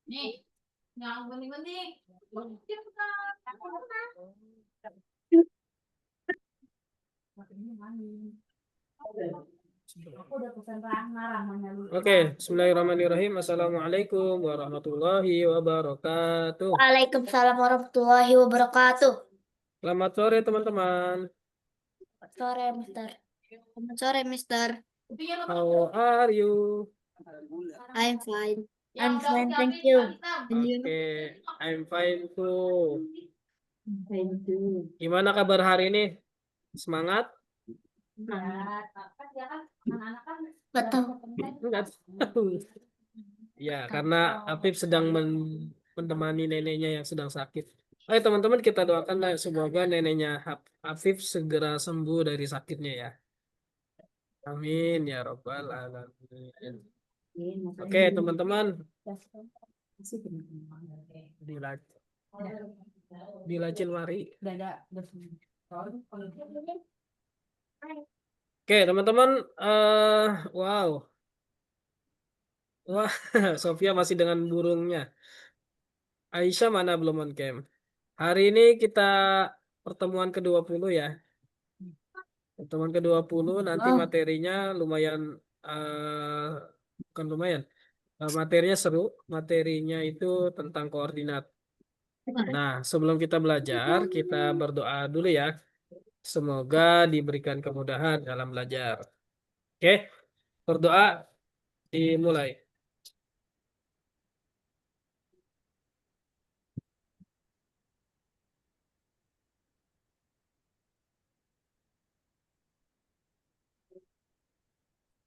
Nih, yang bening-bening. Aku udah pesan ramah lu. Oke, bismillahirrahmanirrahim. Assalamualaikum warahmatullahi wabarakatuh. Waalaikumsalam warahmatullahi wabarakatuh. Selamat sore teman-teman. Sore, Mister. Selamat sore, Mister. How are you? I'm fine. I'm fine, thank you. And you? Oke, I'm fine too. Thank you. Gimana kabar hari ini? Semangat? Betul. Enggak tahu. Ya, karena Afif sedang menemani neneknya yang sedang sakit. Ayo teman-teman, kita doakan semoga neneknya Afif segera sembuh dari sakitnya ya. Amin ya robbal alamin. Oke teman-teman, dilacil mari. Oke teman-teman, wow, wah, Sofia masih dengan burungnya. Aisyah mana belum on cam? Hari ini kita pertemuan ke-20 ya. Pertemuan ke-20 nanti materinya lumayan, bukan lumayan. Materinya seru, materinya itu tentang koordinat. Nah, sebelum kita belajar, kita berdoa dulu ya. Semoga diberikan kemudahan dalam belajar. Oke, berdoa dimulai.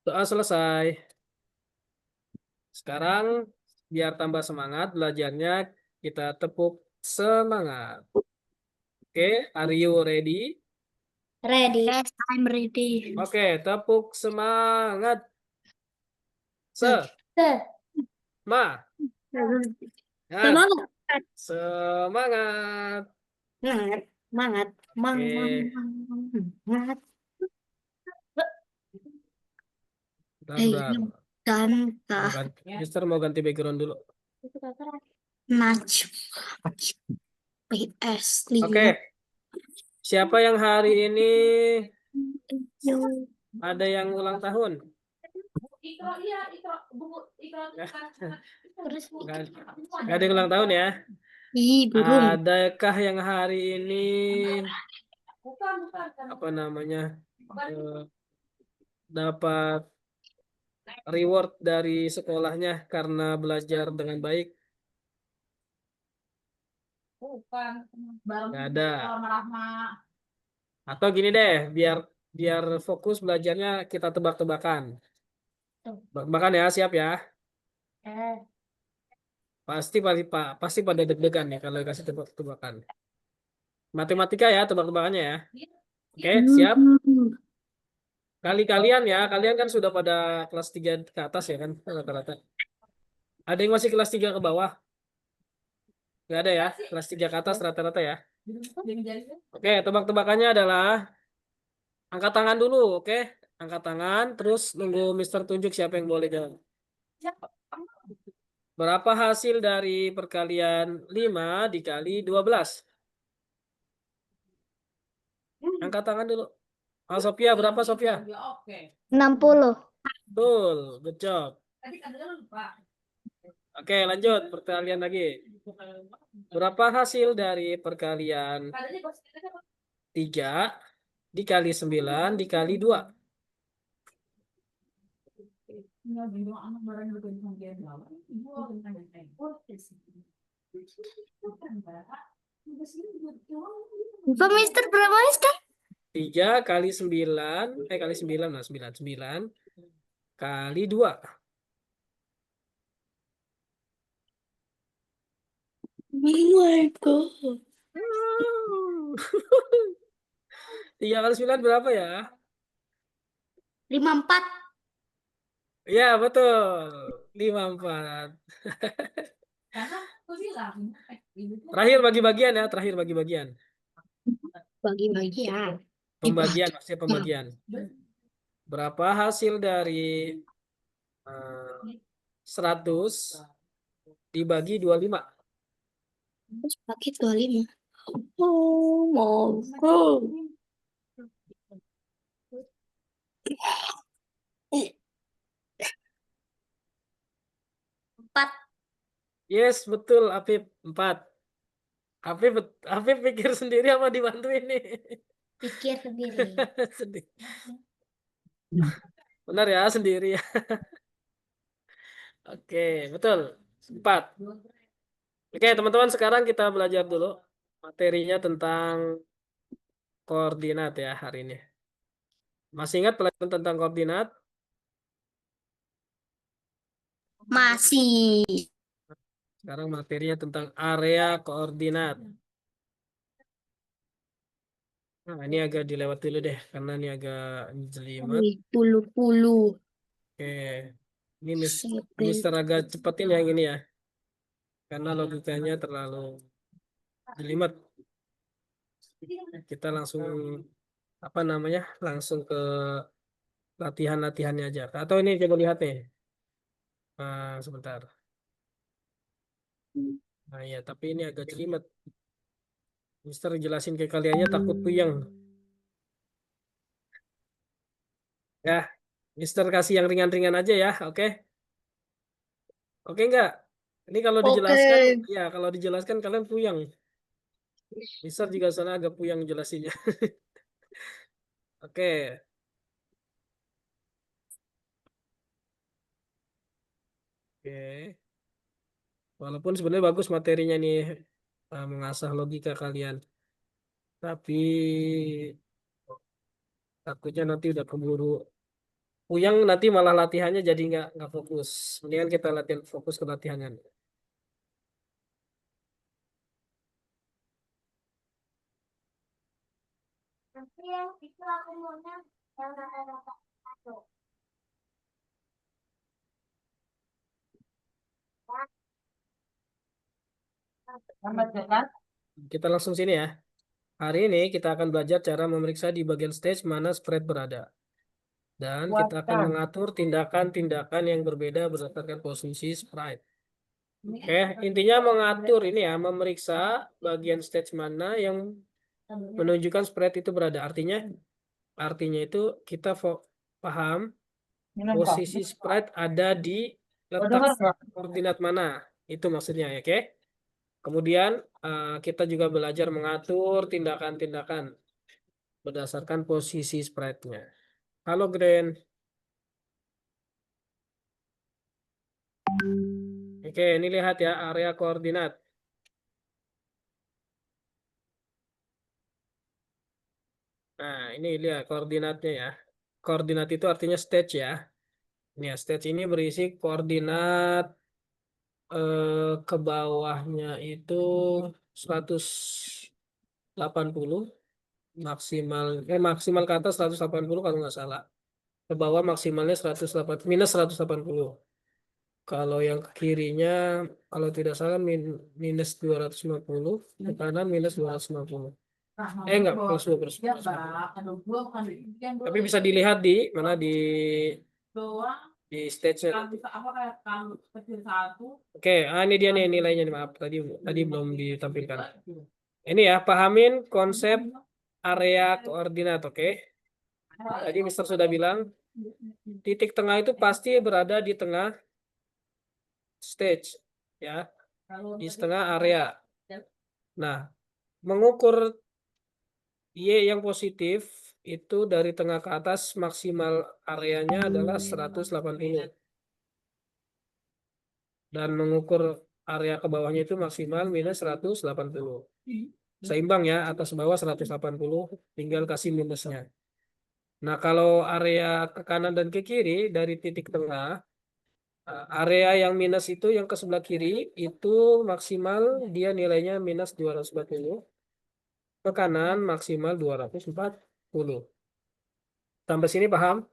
Doa selesai. Sekarang, biar tambah semangat belajarnya, kita tepuk semangat. Oke, are you ready? Ready? Yes, I'm ready. Oke, tepuk semangat. Sir. Ma. Ya, Semangat. semangat. Semangat. Semangat. Semangat. Bentar. Tantah. Mister mau ganti background dulu. Match. PS Oke, siapa yang hari ini ada yang ulang tahun? Ikro, iya, Ikro. Buku Ikro. Terus Gak ada yang ulang tahun ya? burung. Adakah yang hari ini Bukan. apa namanya dapat reward dari sekolahnya karena belajar dengan baik? Bukan. Bareng Gak ada. Rahma. Atau gini deh, biar fokus belajarnya kita tebak-tebakan. Tebak-tebakan ya, siap ya? Pasti pada deg-degan ya kalau dikasih tebak-tebakan. Matematika ya, tebak-tebakannya ya. Oke, siap? Kalian ya, kalian kan sudah pada kelas 3 ke atas ya kan rata-rata. Ada yang masih kelas 3 ke bawah? Nggak ada ya, kelas 3 ke atas rata-rata ya. Oke, tebak-tebakannya adalah angkat tangan dulu, oke? Angkat tangan, terus nunggu Mister tunjuk siapa yang boleh jawab. Berapa hasil dari perkalian 5 dikali 12? Angkat tangan dulu. Sophia, berapa Sophia? 60. Betul, good job. Oke, lanjut perkalian lagi. Berapa hasil dari perkalian 3 dikali 9 dikali 2? Pak Mister berapa Mister? 3 kali 9, kali 9, nah 9 kali 2. Oh my God. 3 kali 9 berapa ya? 54. Ya, betul. 54. Terakhir bagi bagian ya, terakhir bagi bagian. Bagi-bagi ya. Pembagian, maksudnya pembagian. Berapa hasil dari 100 dibagi 25? Terus pakai 25. Oh, mau. 4. Yes, betul, Afif. 4. Afif pikir sendiri apa dibantuin nih? Pikir sendiri. Sedih. Benar ya, sendiri ya. Oke, betul. 4. Oke, teman-teman, sekarang kita belajar dulu materinya tentang koordinat ya hari ini. Masih ingat pelajaran tentang koordinat? Masih. Sekarang materinya tentang area koordinat. Nah, ini agak dilewat dulu deh, karena ini agak jelimet. Puluh-puluh. Oke, ini Mister agak cepetin yang ini ya, karena logikanya terlalu jelimet. Kita langsung apa namanya? Langsung ke latihan-latihannya aja. Atau ini coba lihat nih. Sebentar. Nah ya, tapi ini agak jelimet. Mister jelasin ke kaliannya takut puyeng. Ya, Mister kasih yang ringan-ringan aja ya, oke? Oke enggak? Ini kalau dijelaskan, Oke. ya kalau dijelaskan kalian puyeng. Mister juga sana agak puyeng jelasinnya. Oke, oke. Walaupun sebenarnya bagus materinya nih, mengasah logika kalian. Tapi takutnya nanti udah keburu puyeng, nanti malah latihannya jadi nggak fokus. Mendingan kita latihan fokus ke latihannya. Tapi yang itu aku maunya yang ada satu. Kita langsung sini ya. Hari ini kita akan belajar cara memeriksa di bagian stage mana spread berada. Dan kita akan mengatur tindakan-tindakan yang berbeda berdasarkan posisi sprite. Oke, intinya mengatur ini ya, memeriksa bagian stage mana yang menunjukkan spread itu berada. Artinya itu kita paham posisi sprite ada di letak koordinat mana. Itu maksudnya ya, oke? Kemudian kita juga belajar mengatur tindakan-tindakan berdasarkan posisi sprite-nya. Halo Gren. Oke, ini lihat ya area koordinat. Nah, ini lihat koordinatnya ya. Koordinat itu artinya stage ya. Ini ya, stage ini berisi koordinat ke bawahnya itu 180 maksimal ke atas 180 kalau nggak salah. Ke bawah maksimalnya 180 minus 180. Kalau yang ke kirinya kalau tidak salah minus 250, ke kanan minus 250. Enggak, plus 2 plus. Tapi bisa dilihat di mana di stage-nya. Oke, ini dia nih nilainya nih, maaf tadi belum ditampilkan. Ini ya, pahamin konsep area koordinat, oke? Tadi Mister sudah bilang titik tengah itu pasti berada di tengah stage, ya, di setengah area. Nah, mengukur Y yang positif itu dari tengah ke atas maksimal areanya adalah 180. Dan mengukur area ke bawahnya itu maksimal minus 180. Seimbang ya, atas bawah 180, tinggal kasih minusnya. Nah, kalau area ke kanan dan ke kiri dari titik tengah, area yang minus itu yang ke sebelah kiri itu maksimal dia nilainya minus 240. Ke kanan maksimal 240. Sampai sini paham?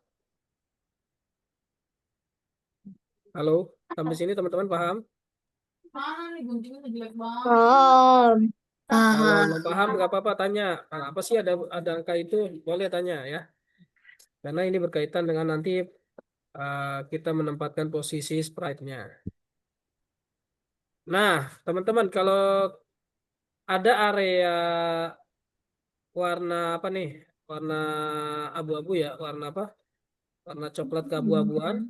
Halo, sampai sini teman-teman paham? Mana nih guntingnya jelek banget. Paham. Kalau Paham. belum paham nggak apa-apa tanya. Apa sih ada angka itu? Boleh tanya ya. Karena ini berkaitan dengan nanti kita menempatkan posisi sprite-nya. Nah, teman-teman, kalau ada area warna apa nih? Warna abu-abu ya, warna apa? Warna coklat keabu-abuan.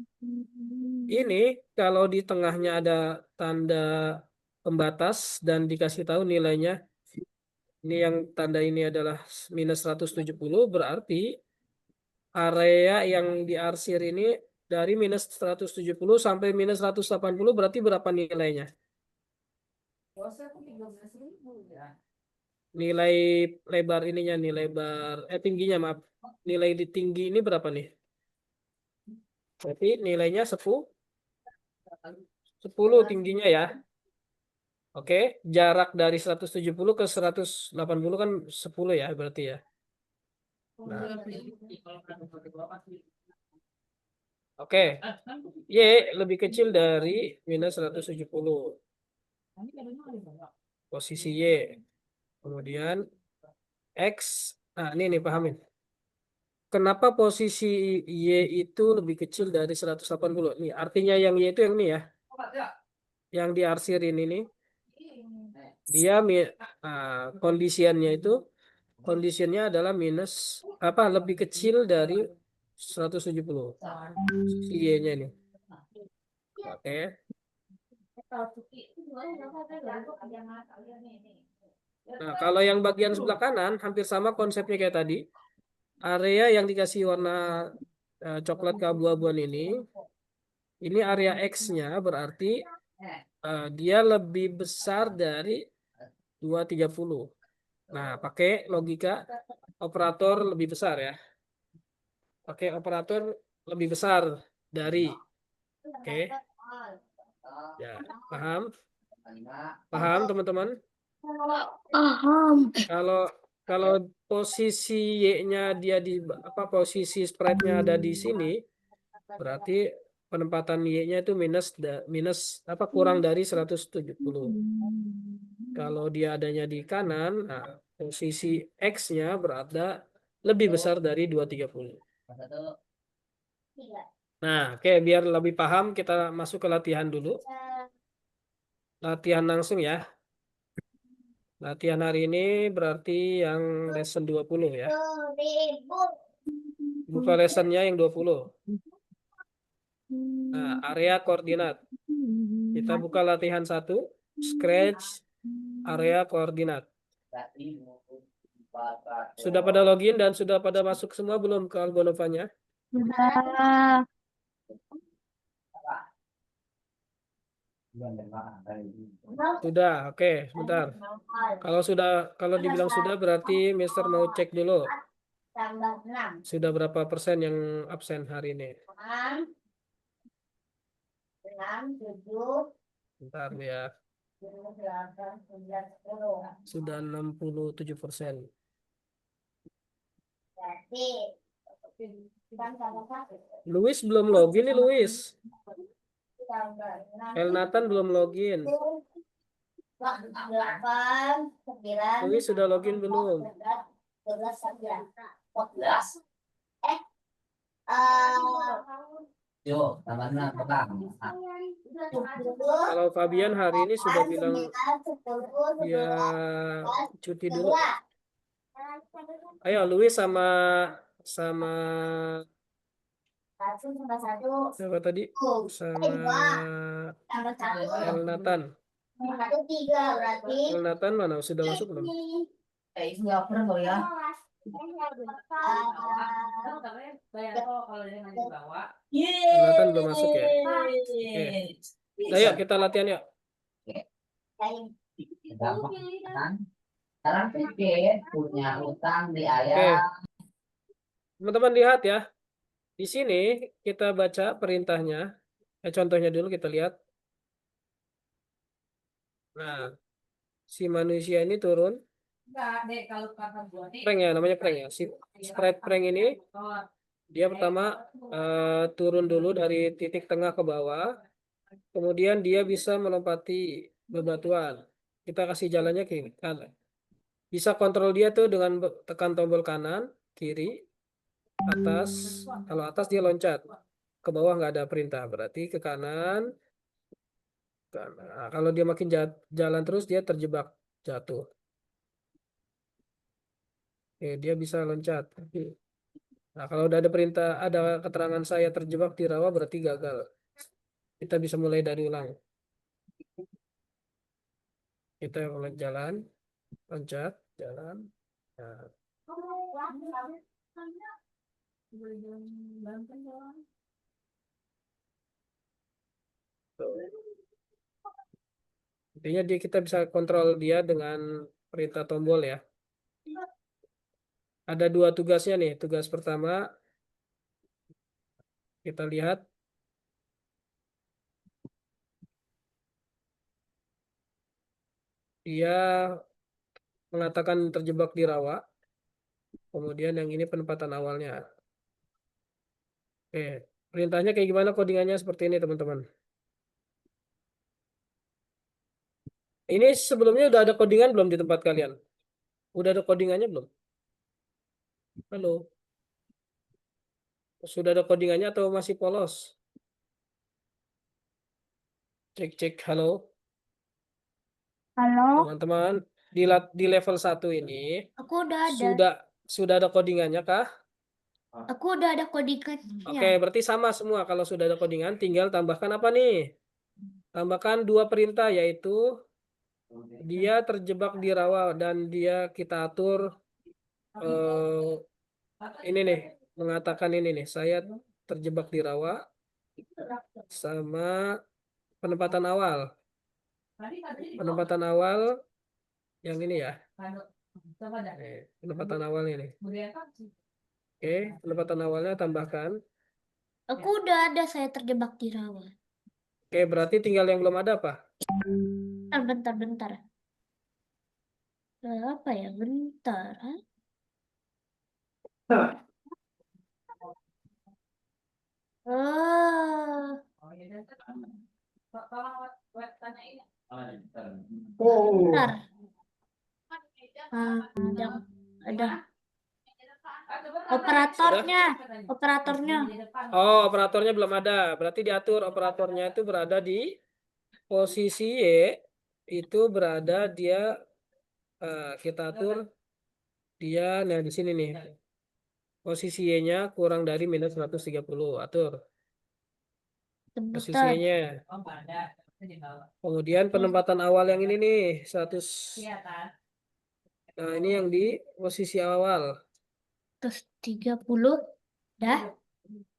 Ini kalau di tengahnya ada tanda pembatas dan dikasih tahu nilainya, ini yang tanda ini adalah minus 170, berarti area yang diarsir ini dari minus 170 sampai minus 180 berarti berapa nilainya? Bosnya tuh 13.000 ya. Nilai lebar ininya nih, tingginya maaf. Nilai di tinggi ini berapa nih? Berarti nilainya 10 tingginya ya. Oke, jarak dari 170 ke 180 kan 10 ya berarti ya. Nah, oke. Y lebih kecil dari minus 170. Posisi Y. Kemudian X. Nah, ini nih pahamin. Kenapa posisi Y itu lebih kecil dari 180? Nih, artinya yang Y itu yang ini ya. Yang diarsirin ini. Dia kondisinya adalah minus apa lebih kecil dari 170. Si Y-nya ini. Oke. Nah, kalau yang bagian sebelah kanan hampir sama konsepnya kayak tadi. Area yang dikasih warna coklat keabu-abuan ini area X-nya berarti dia lebih besar dari 230. Nah, pakai logika operator lebih besar ya. Pakai operator lebih besar dari. Oke. Ya, paham? Paham, teman-teman? Paham. Kalau kalau posisi Y-nya dia di apa posisi sprite-nya ada di sini, berarti penempatan Y-nya itu minus apa kurang dari 170. Kalau dia adanya di kanan, nah, posisi X-nya berada lebih besar dari 230. Nah, oke, biar lebih paham kita masuk ke latihan dulu. Latihan langsung ya. Latihan hari ini berarti yang lesson 20 ya. Buka lessonnya yang 20. Nah, area koordinat. Kita buka latihan 1. Scratch area koordinat. Sudah pada login dan sudah pada masuk semua belum ke Algonovanya? Sudah. Sudah, oke, sebentar. Kalau dibilang sudah berarti Mister mau cek dulu. Tambah 6. Sudah berapa persen yang absen hari ini? 6, 7, Bentar ya. 8, 9, 10. Sudah 67%. Berarti kan tambah 1. Luis belum login nih Luis. Tambah 6. El Nathan belum login. 8, 9. Luis sudah login belum? 12, 11. Yuk, teman-teman, petang. Kalau Fabian hari ini sudah bilang dia cuti dulu. Ayo Luis sama Satu tambah 1. siapa tadi? Sama Tambah 1. El Nathan. 3 berarti. El Nathan mana? Sudah masuk belum? Nggak pernah loh ya. El Nathan belum masuk ya? Oke. Ayo kita latihan yuk. Gampang kan? Sekarang pikir punya utang di ayah. Teman-teman lihat ya. Di sini kita baca perintahnya. Contohnya dulu kita lihat. Nah, si manusia ini turun. Enggak, Dek, kalau kata gua nih. Prank ya, namanya prank ya. Si sprite prank ini dia pertama turun dulu dari titik tengah ke bawah. Kemudian dia bisa melompati bebatuan. Kita kasih jalannya ke kanan. Bisa kontrol dia tuh dengan tekan tombol kanan, kiri. atas. Kalau atas dia loncat. Ke bawah nggak ada perintah. Berarti ke kanan. Nah, kalau dia makin jalan terus dia terjebak jatuh. Oke, dia bisa loncat. Nah, kalau udah ada perintah, ada keterangan saya terjebak di rawa berarti gagal. Kita bisa mulai dari ulang. Kita mulai jalan, loncat, jalan. Nah, tuh. Intinya kita bisa kontrol dia dengan perintah tombol ya. Ada dua tugasnya nih. Tugas pertama kita lihat dia mengatakan terjebak di rawa. Kemudian yang ini penempatan awalnya. Oke, perintahnya kayak gimana, codingannya seperti ini teman-teman. Ini sebelumnya udah ada codingan belum di tempat kalian? Udah ada codingannya belum? Halo, sudah ada codingannya atau masih polos? Cek, halo. Halo, Teman-teman, di level 1 ini aku udah ada. sudah ada codingannya kah? Aku udah ada codingannya. Oke, berarti sama semua. Kalau sudah ada codingan, tinggal tambahkan apa nih? Tambahkan dua perintah, yaitu dia terjebak di rawa dan dia kita atur ini nih, mengatakan ini nih, saya terjebak di rawa sama penempatan awal. Penempatan awal yang ini ya. Penempatan awal ini. Oke, penempatan awalnya tambahkan. Aku udah ada, saya terjebak di rawa. Oke, berarti tinggal yang belum ada apa? Bentar. Apa ya? Bentar. Oh, bentar. Ada operatornya. Oh, operatornya belum ada. Berarti diatur operatornya itu berada di posisi Y. Itu berada dia kita atur dia nah di sini nih. Posisi Y-nya kurang dari minus 130. Atur posisi Sebentar. Y-nya. Kemudian penempatan awal yang ini nih 100. Nah, ini yang di posisi awal. Terus 30. Dah.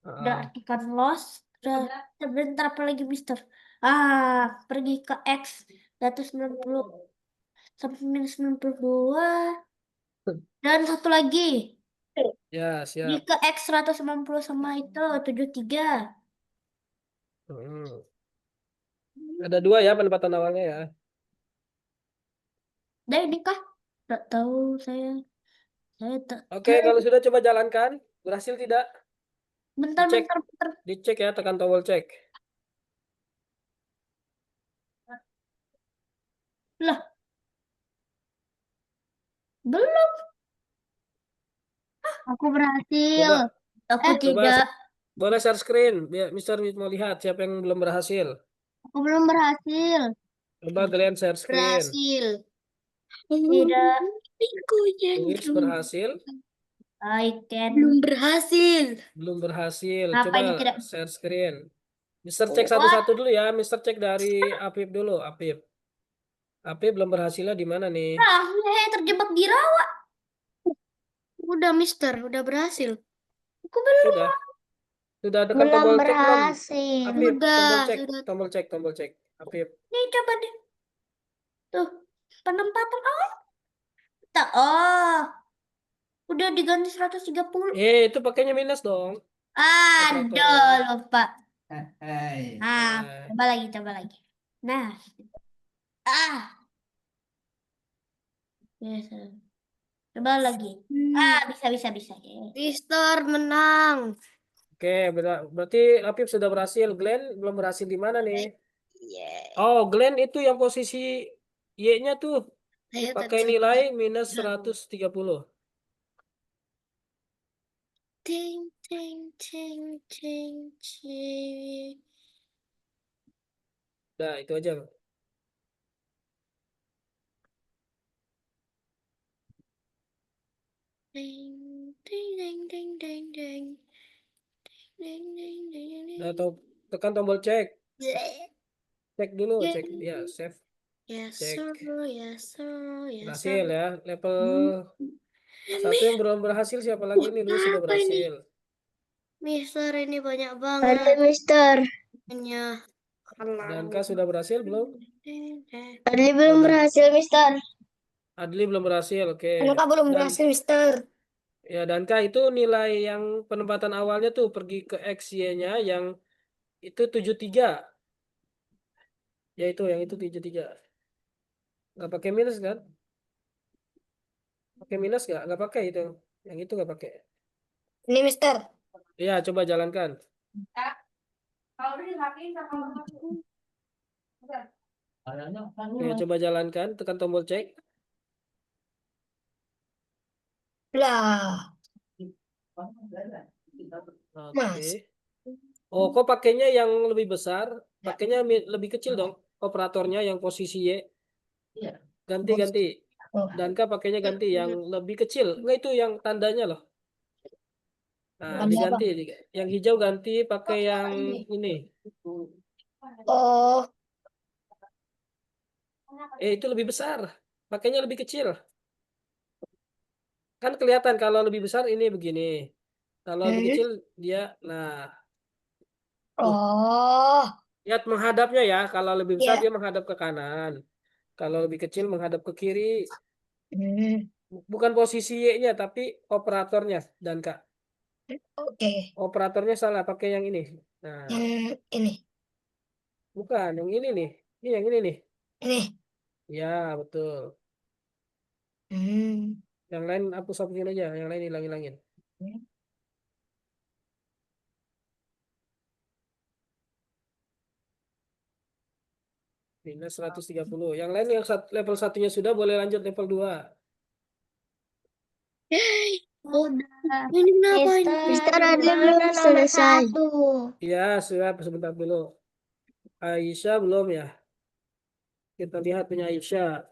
Udah Ah, artikan loss. Udah. Sebentar apa lagi, Mister? Pergi ke X. 190 sampai minus 92. Dan satu lagi. ya, Pergi siap. ke X 190 sama itu 73. Hmm. Ada dua ya penempatan awalnya ya. Dah ini kah? Tak tahu saya. Saya tak. Oke, kalau sudah coba jalankan, berhasil tidak? Bentar. Dicek ya, tekan tombol cek. Lah, belum. Aku berhasil. Coba, Aku coba tidak. boleh share screen, biar Mister mau lihat siapa yang belum berhasil. Aku belum berhasil. Coba kalian share screen. Tidak. Luis berhasil, I can. Belum berhasil. belum berhasil. Apa Coba ini tidak? share screen. Mister cek satu-satu dulu ya. Mister cek dari Apip dulu. Apip belum berhasilnya di mana nih? Nah, saya terjebak di rawa. Udah, Mister. Udah berhasil. Aku belum. Sudah. Sudah tekan tombol cek belum? Apip, Sudah. tombol cek. Apip. Nih, coba deh. Tuh, penempatan awal. Oh, udah diganti 130. Itu pakainya minus dong. Aduh, Operatornya. lupa. Hei. Coba lagi. Nah, biasa. Coba lagi. Bisa. Mister menang. Oke, berarti Apip sudah berhasil. Glenn belum berhasil di mana nih? Yeah. Oh, Glenn itu yang posisi Y-nya tuh Saya pakai nilai minus 130. ting ting ting ting ting. Nah, itu aja. Ding ding ding ding ding ding ding ding ding ding. Nah, tekan tombol cek. Bleh. Cek dulu, Yeah. cek. Ya, save. Yes Cek. sir, yes sir, yes Berhasil sir. ya. Level Hmm. 1 yang belum berhasil siapa lagi nih? Lu sudah Apa ini? berhasil. Mister ini banyak banget. Mister. Hanya Danka sudah berhasil belum? Adli belum dan berhasil, Mister. Adli belum berhasil. Oke. Anka belum Dan berhasil, Mister. ya Danka itu nilai yang penempatan awalnya tuh pergi ke X Y-nya yang itu 73. Ya itu yang itu 73. Nggak pakai minus kan? Pakai minus nggak? Nggak pakai itu. Yang itu nggak pakai. Ini, Mister. Ya, coba jalankan. Kak, kalau udah dimatiin sama mama tuh. Udah. Kayaknya kan Ya, coba jalankan. Tekan tombol cek. Lah, Oke. Mas. Oh, kok pakainya yang lebih besar? Pakainya lebih kecil dong. Operatornya yang posisi Y. Iya. Ganti-ganti. Oh. Danka pakainya ganti yang lebih kecil. Enggak itu yang tandanya loh. Nah, Tanda diganti. apa? Yang hijau ganti pakai yang ini. Oh, Itu lebih besar. Pakainya lebih kecil. Kan kelihatan kalau lebih besar ini begini. Kalau lebih hmm. kecil dia, nah, tuh. Oh, Lihat menghadapnya ya. Kalau lebih besar ya. dia menghadap ke kanan. Kalau lebih kecil menghadap ke kiri. Hmm. Bukan posisi Y-nya tapi operatornya dan Kak. Oke. Operatornya salah pakai yang ini. Nah, Yang ini. bukan yang ini nih. Ini yang ini nih. Ini. Ya, betul. Hmm. Yang lain hapus-hapusin aja, yang lain hilang-hilangin. Minus 130. Yang lain yang level satunya sudah boleh lanjut level 2. Udah. Ini kenapa ini? Mister Adli belum selesai. Ya, sudah sebentar dulu. Aisyah belum ya? Kita lihat punya Aisyah.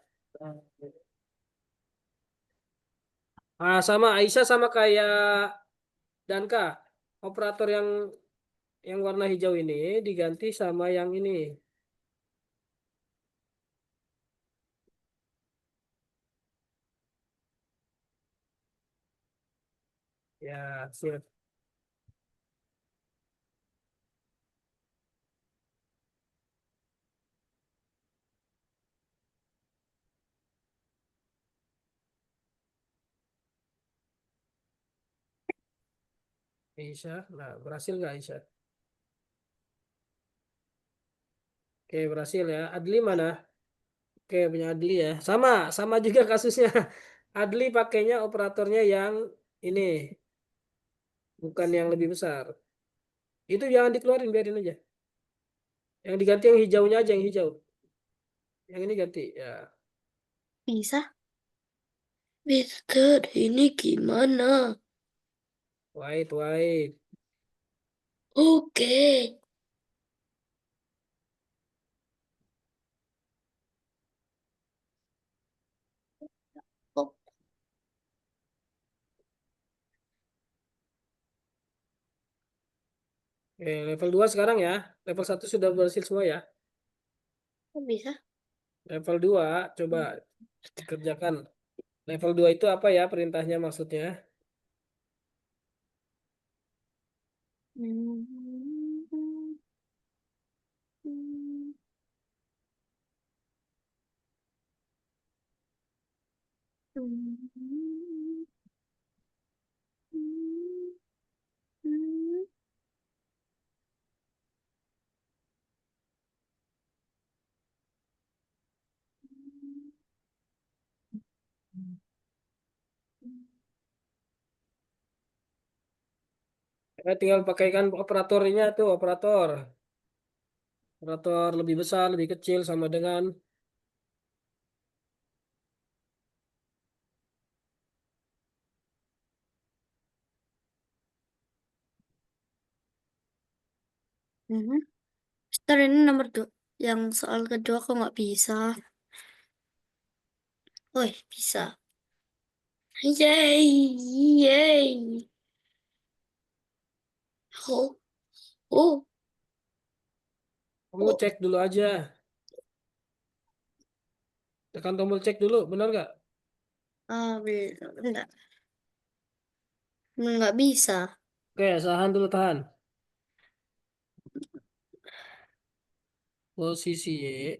Sama Aisyah sama kayak Danka. Operator yang warna hijau ini diganti sama yang ini. Ya, siap. Aisyah, nah berhasil nggak Aisyah? Oke, berhasil ya. Adli mana? Oke, punya Adli ya. Sama juga kasusnya. Adli pakainya operatornya yang ini, bukan yang lebih besar. Itu jangan dikeluarin, biarin aja. Yang diganti yang hijaunya aja, yang hijau. Yang ini ganti, ya. Bisa? Mister, ini gimana? White, white. Oke. Oh, Oke, level 2 sekarang ya. Level 1 sudah berhasil semua ya. kok bisa? Level 2 coba dikerjakan. Level 2 itu apa ya perintahnya maksudnya? Tinggal pakaikan operatornya tuh, operator. Operator lebih besar, lebih kecil sama dengan Mhm. Mister, ini nomor 2. Yang soal kedua kok nggak bisa? Woi, bisa. Yay, yay. Oh, oh. Kamu cek dulu aja. Tekan tombol cek dulu, benar nggak? Bentar. Nggak bisa. Oke, tahan dulu, tahan. Posisi Y.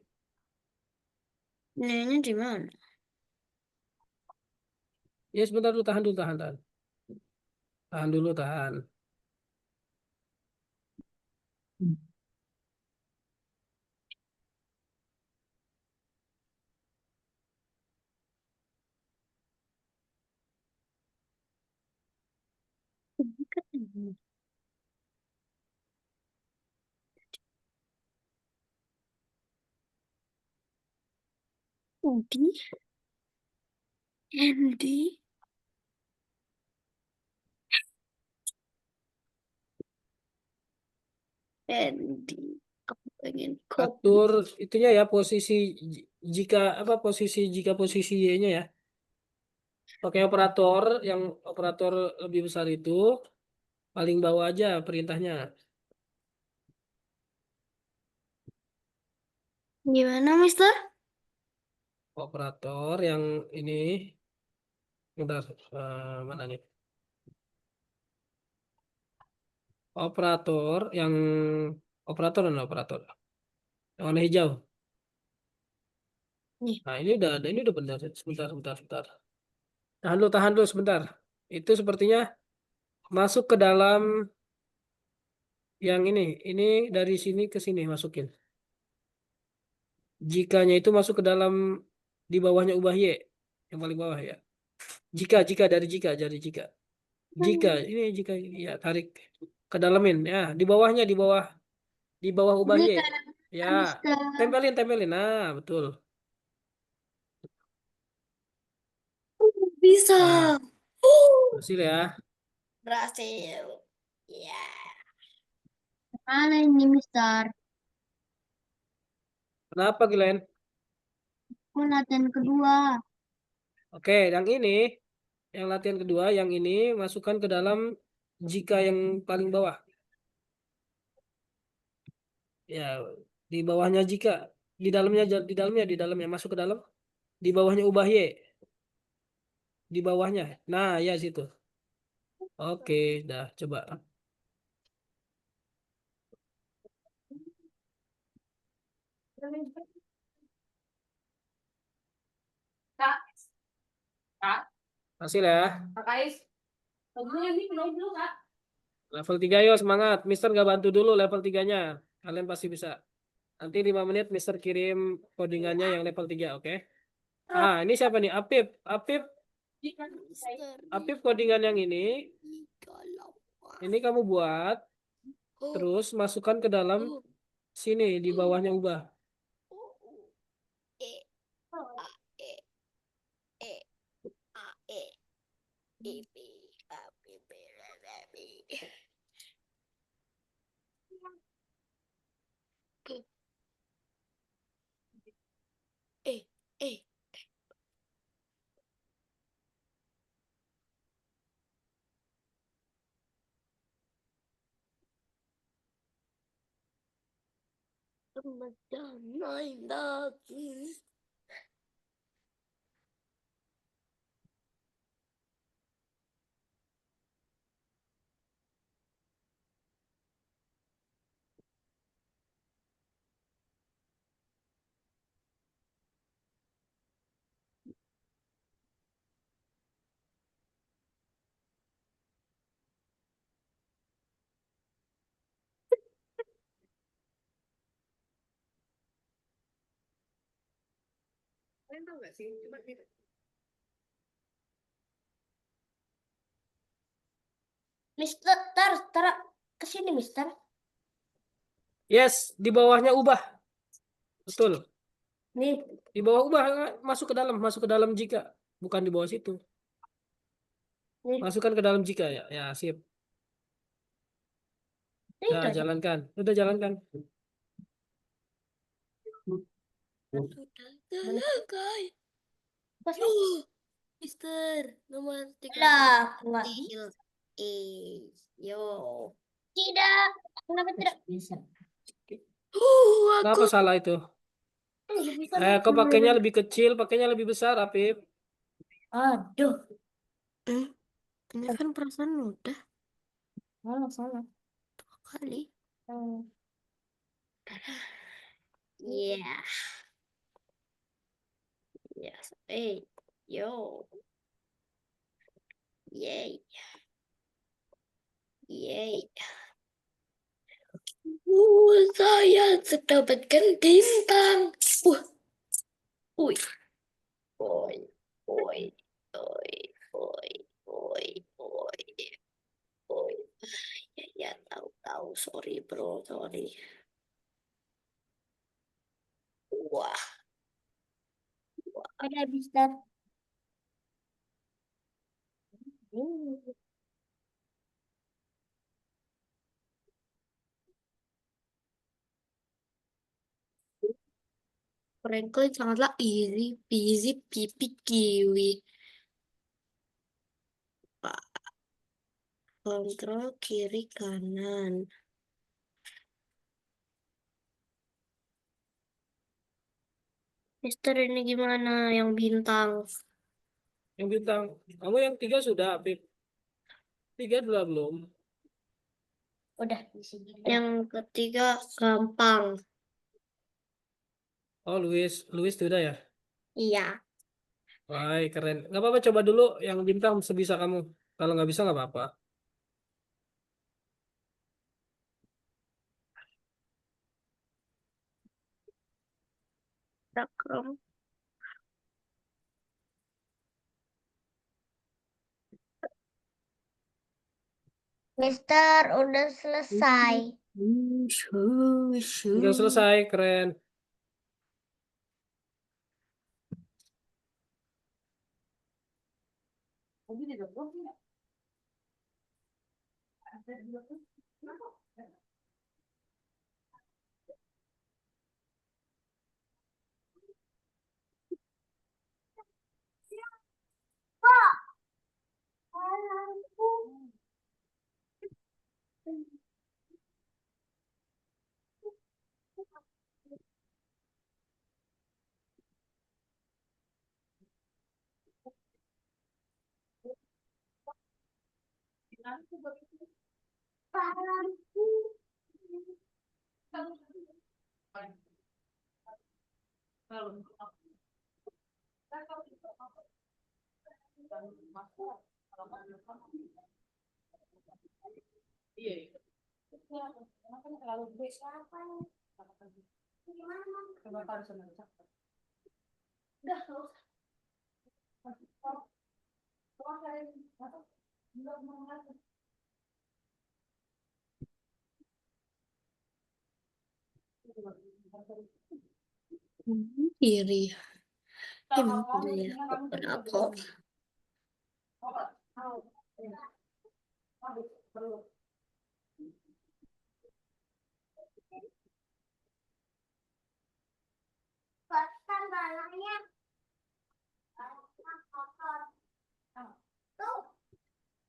Ini di mana? Ya sebentar dulu, tahan dulu, tahan, tahan. Tahan dulu, tahan. Udi, Andy, Andy. Aku pengen kopi. Atur itunya ya, posisi jika apa posisi Y-nya ya. Pakai operator yang operator lebih besar itu paling bawah aja perintahnya. Gimana, Mister? Operator yang ini udah mana nih? Operator yang operator dan operator. Yang warna hijau. Nih. Nah, ini udah ada, ini udah benar. Sebentar, sebentar, sebentar. Tahan dulu sebentar. Itu sepertinya masuk ke dalam yang ini. Ini dari sini ke sini masukin. Jikanya itu masuk ke dalam di bawahnya ubah Y. Yang paling bawah ya. Jika dari jika. Jika ini jika ya tarik ke dalamin ya, di bawah ubah Ini Y. kan, Ya, Mister. tempelin. Nah, betul. Bisa. Nah, hasil ya. Berhasil. Ya. Mana ini, Mister? Kenapa, Glenn? Aku latihan kedua. Oke, yang latihan kedua, yang ini masukkan ke dalam jika yang paling bawah. Ya, di bawahnya jika, di dalamnya masuk ke dalam, di bawahnya ubah Y, di bawahnya. Nah, ya situ. Oke, dah coba. Kak, Kak, Hasil ya. Kak Ais. Tunggunya ini belum dulu, Kak. Level 3 yuk semangat. Mister gak bantu dulu level 3-nya. Kalian pasti bisa. Nanti 5 menit Mister kirim codingannya yang level 3, oke? Ah, ini siapa nih? Apip codingan yang ini kamu buat, terus masukkan ke dalam sini di bawahnya ubah. Mister, tar ke sini, Mister. Yes, di bawahnya ubah. Betul. Nih, Di bawah ubah masuk ke dalam jika, bukan di bawah situ. nih. Masukkan ke dalam jika ya. Ya, sip. Itu Nah, aja. jalankan. Udah jalankan. Sudah selesai. Pas Mister, nomor 3 lah, enggak. Hill. Yo. Tidak. Kenapa tidak? Bisa. Kenapa salah itu? Bisa. Kau pakainya lebih kecil, pakainya lebih besar, Apip. Aduh. Ini kan perasaan udah Salah. kali. Hmm. Yeah. Yes. Yo. Yay. Yay. Saya mendapatkan bintang. Wih. Oi. Oi. Oi. Oi. Oi. Oi. Oi. Ya, tahu. Sorry, bro. Sorry. Wah. Ada Mister. Franklin sangatlah easy peasy pipi kiwi. Pak. Kontrol kiri kanan. Mister, ini gimana yang bintang? Yang bintang. Kamu yang 3 sudah, Apip. 3 dulu belum. Udah di sini. Yang ketiga gampang. Oh, Luis sudah ya. Iya. Wah, keren. Nggak apa-apa, coba dulu yang bintang sebisa kamu. Kalau nggak bisa nggak apa-apa. Cakram. Mister, udah selesai. Udah selesai, keren. Kiri. Gimana ya? Kenapa?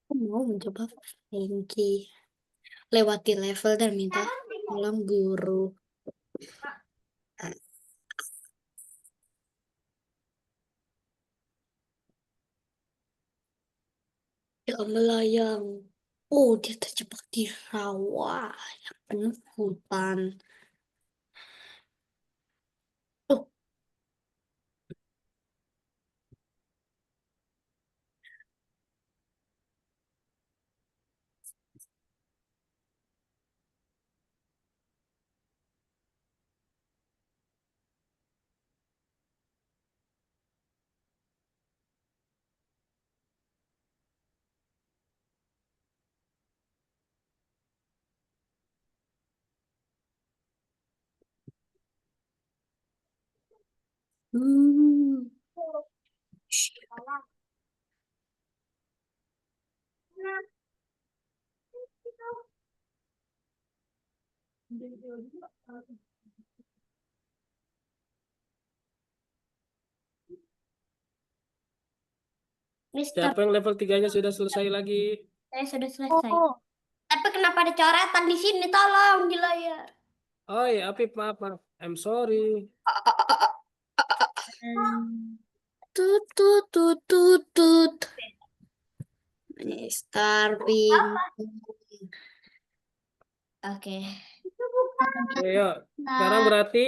Aku mau mencoba Frankie. Lewati level dan minta tolong guru. Dia melayang. Oh, dia terjebak di rawa yang penuh hutan. Oh, hmm. Mister, Siapa yang level 3-nya sudah selesai lagi? saya sudah selesai. Tapi kenapa ada coretan di sini? Tolong di layar. Oh ya, Apip, maaf, maaf. I'm sorry. Tut tut tut tut tut. Mister Bintang. Oke. Oke, yuk. Sekarang berarti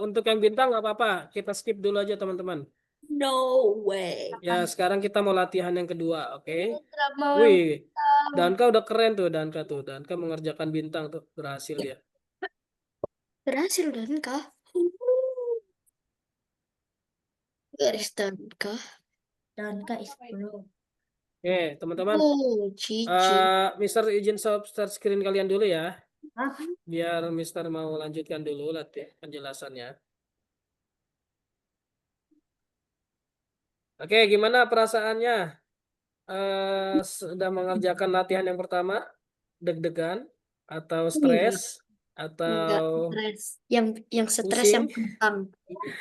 untuk yang bintang nggak apa-apa. Kita skip dulu aja, teman-teman. No way. Ya, sekarang kita mau latihan yang kedua, oke? Tidak mau yang Wih, Danka udah keren tuh, Danka tuh. Danka mengerjakan bintang tuh, berhasil dia. Berhasil dan kah? Garis dan kah? dan Kak is belum. Oke, teman-teman. Oh, cici. Mister izin share screen kalian dulu ya. Hah? Biar Mister mau lanjutkan dulu latihan penjelasannya. Oke, gimana perasaannya? Sudah mengerjakan latihan yang pertama? Deg-degan? Atau stres? Enggak Atau stres. Yang stres pusing? yang bintang.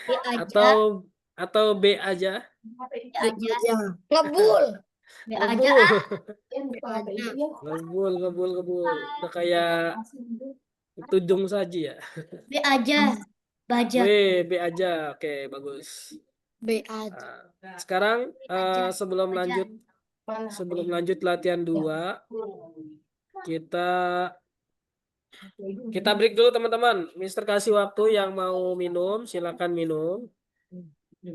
B aja. Atau B aja? B aja. Ya. Ngebul. B aja. Ngebul. Ngebul, ngebul, ngebul. Udah kayak tujung saji ya. B aja. Baja. B aja. Oke, bagus. B aja. Sekarang aja. Baja. sebelum lanjut latihan 2, kita kita break dulu teman-teman. Mister kasih waktu yang mau minum, silakan minum.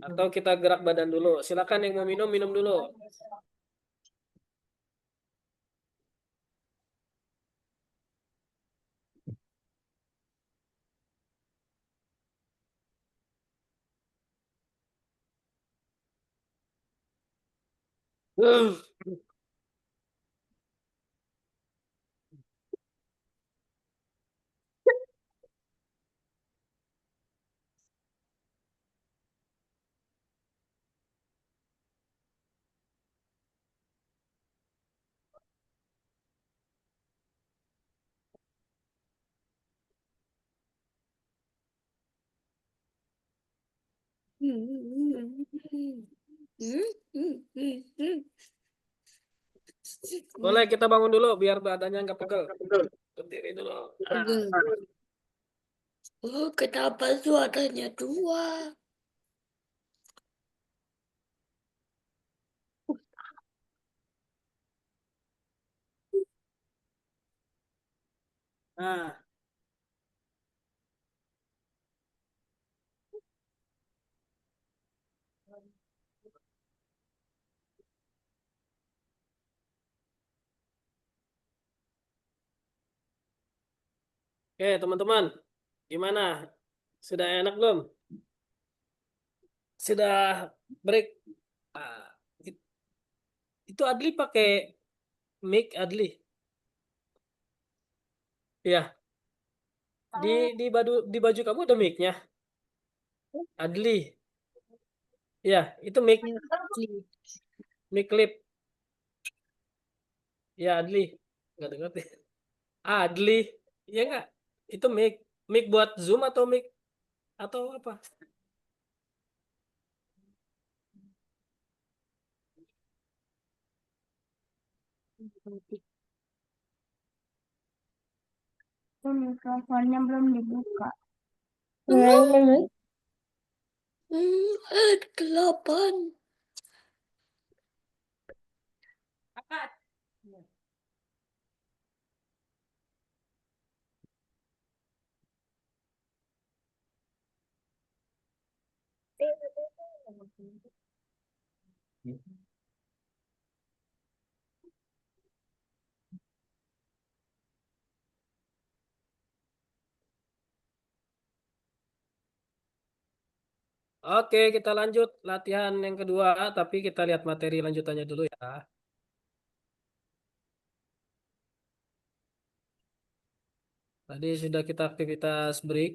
Atau kita gerak badan dulu. Silakan yang mau minum, minum dulu. Boleh kita bangun dulu biar badannya nggak pegel. Berdiri dulu. Oh, kenapa suaranya dua? Nah, oke teman-teman, gimana? Sudah enak belum? Sudah break? Ah, it- itu Adli pakai mic Adli. Ya, di baju kamu ada mic-nya. Adli. Ya, itu mic clip. Ya, Adli. Nggak dengar deh. Adli. Ya nggak? Itu mic buat Zoom atau mic atau apa? Mikrofonnya belum dibuka. Delapan. Oke, kita lanjut latihan yang kedua, tapi kita lihat materi lanjutannya dulu ya. Tadi sudah kita aktivitas break.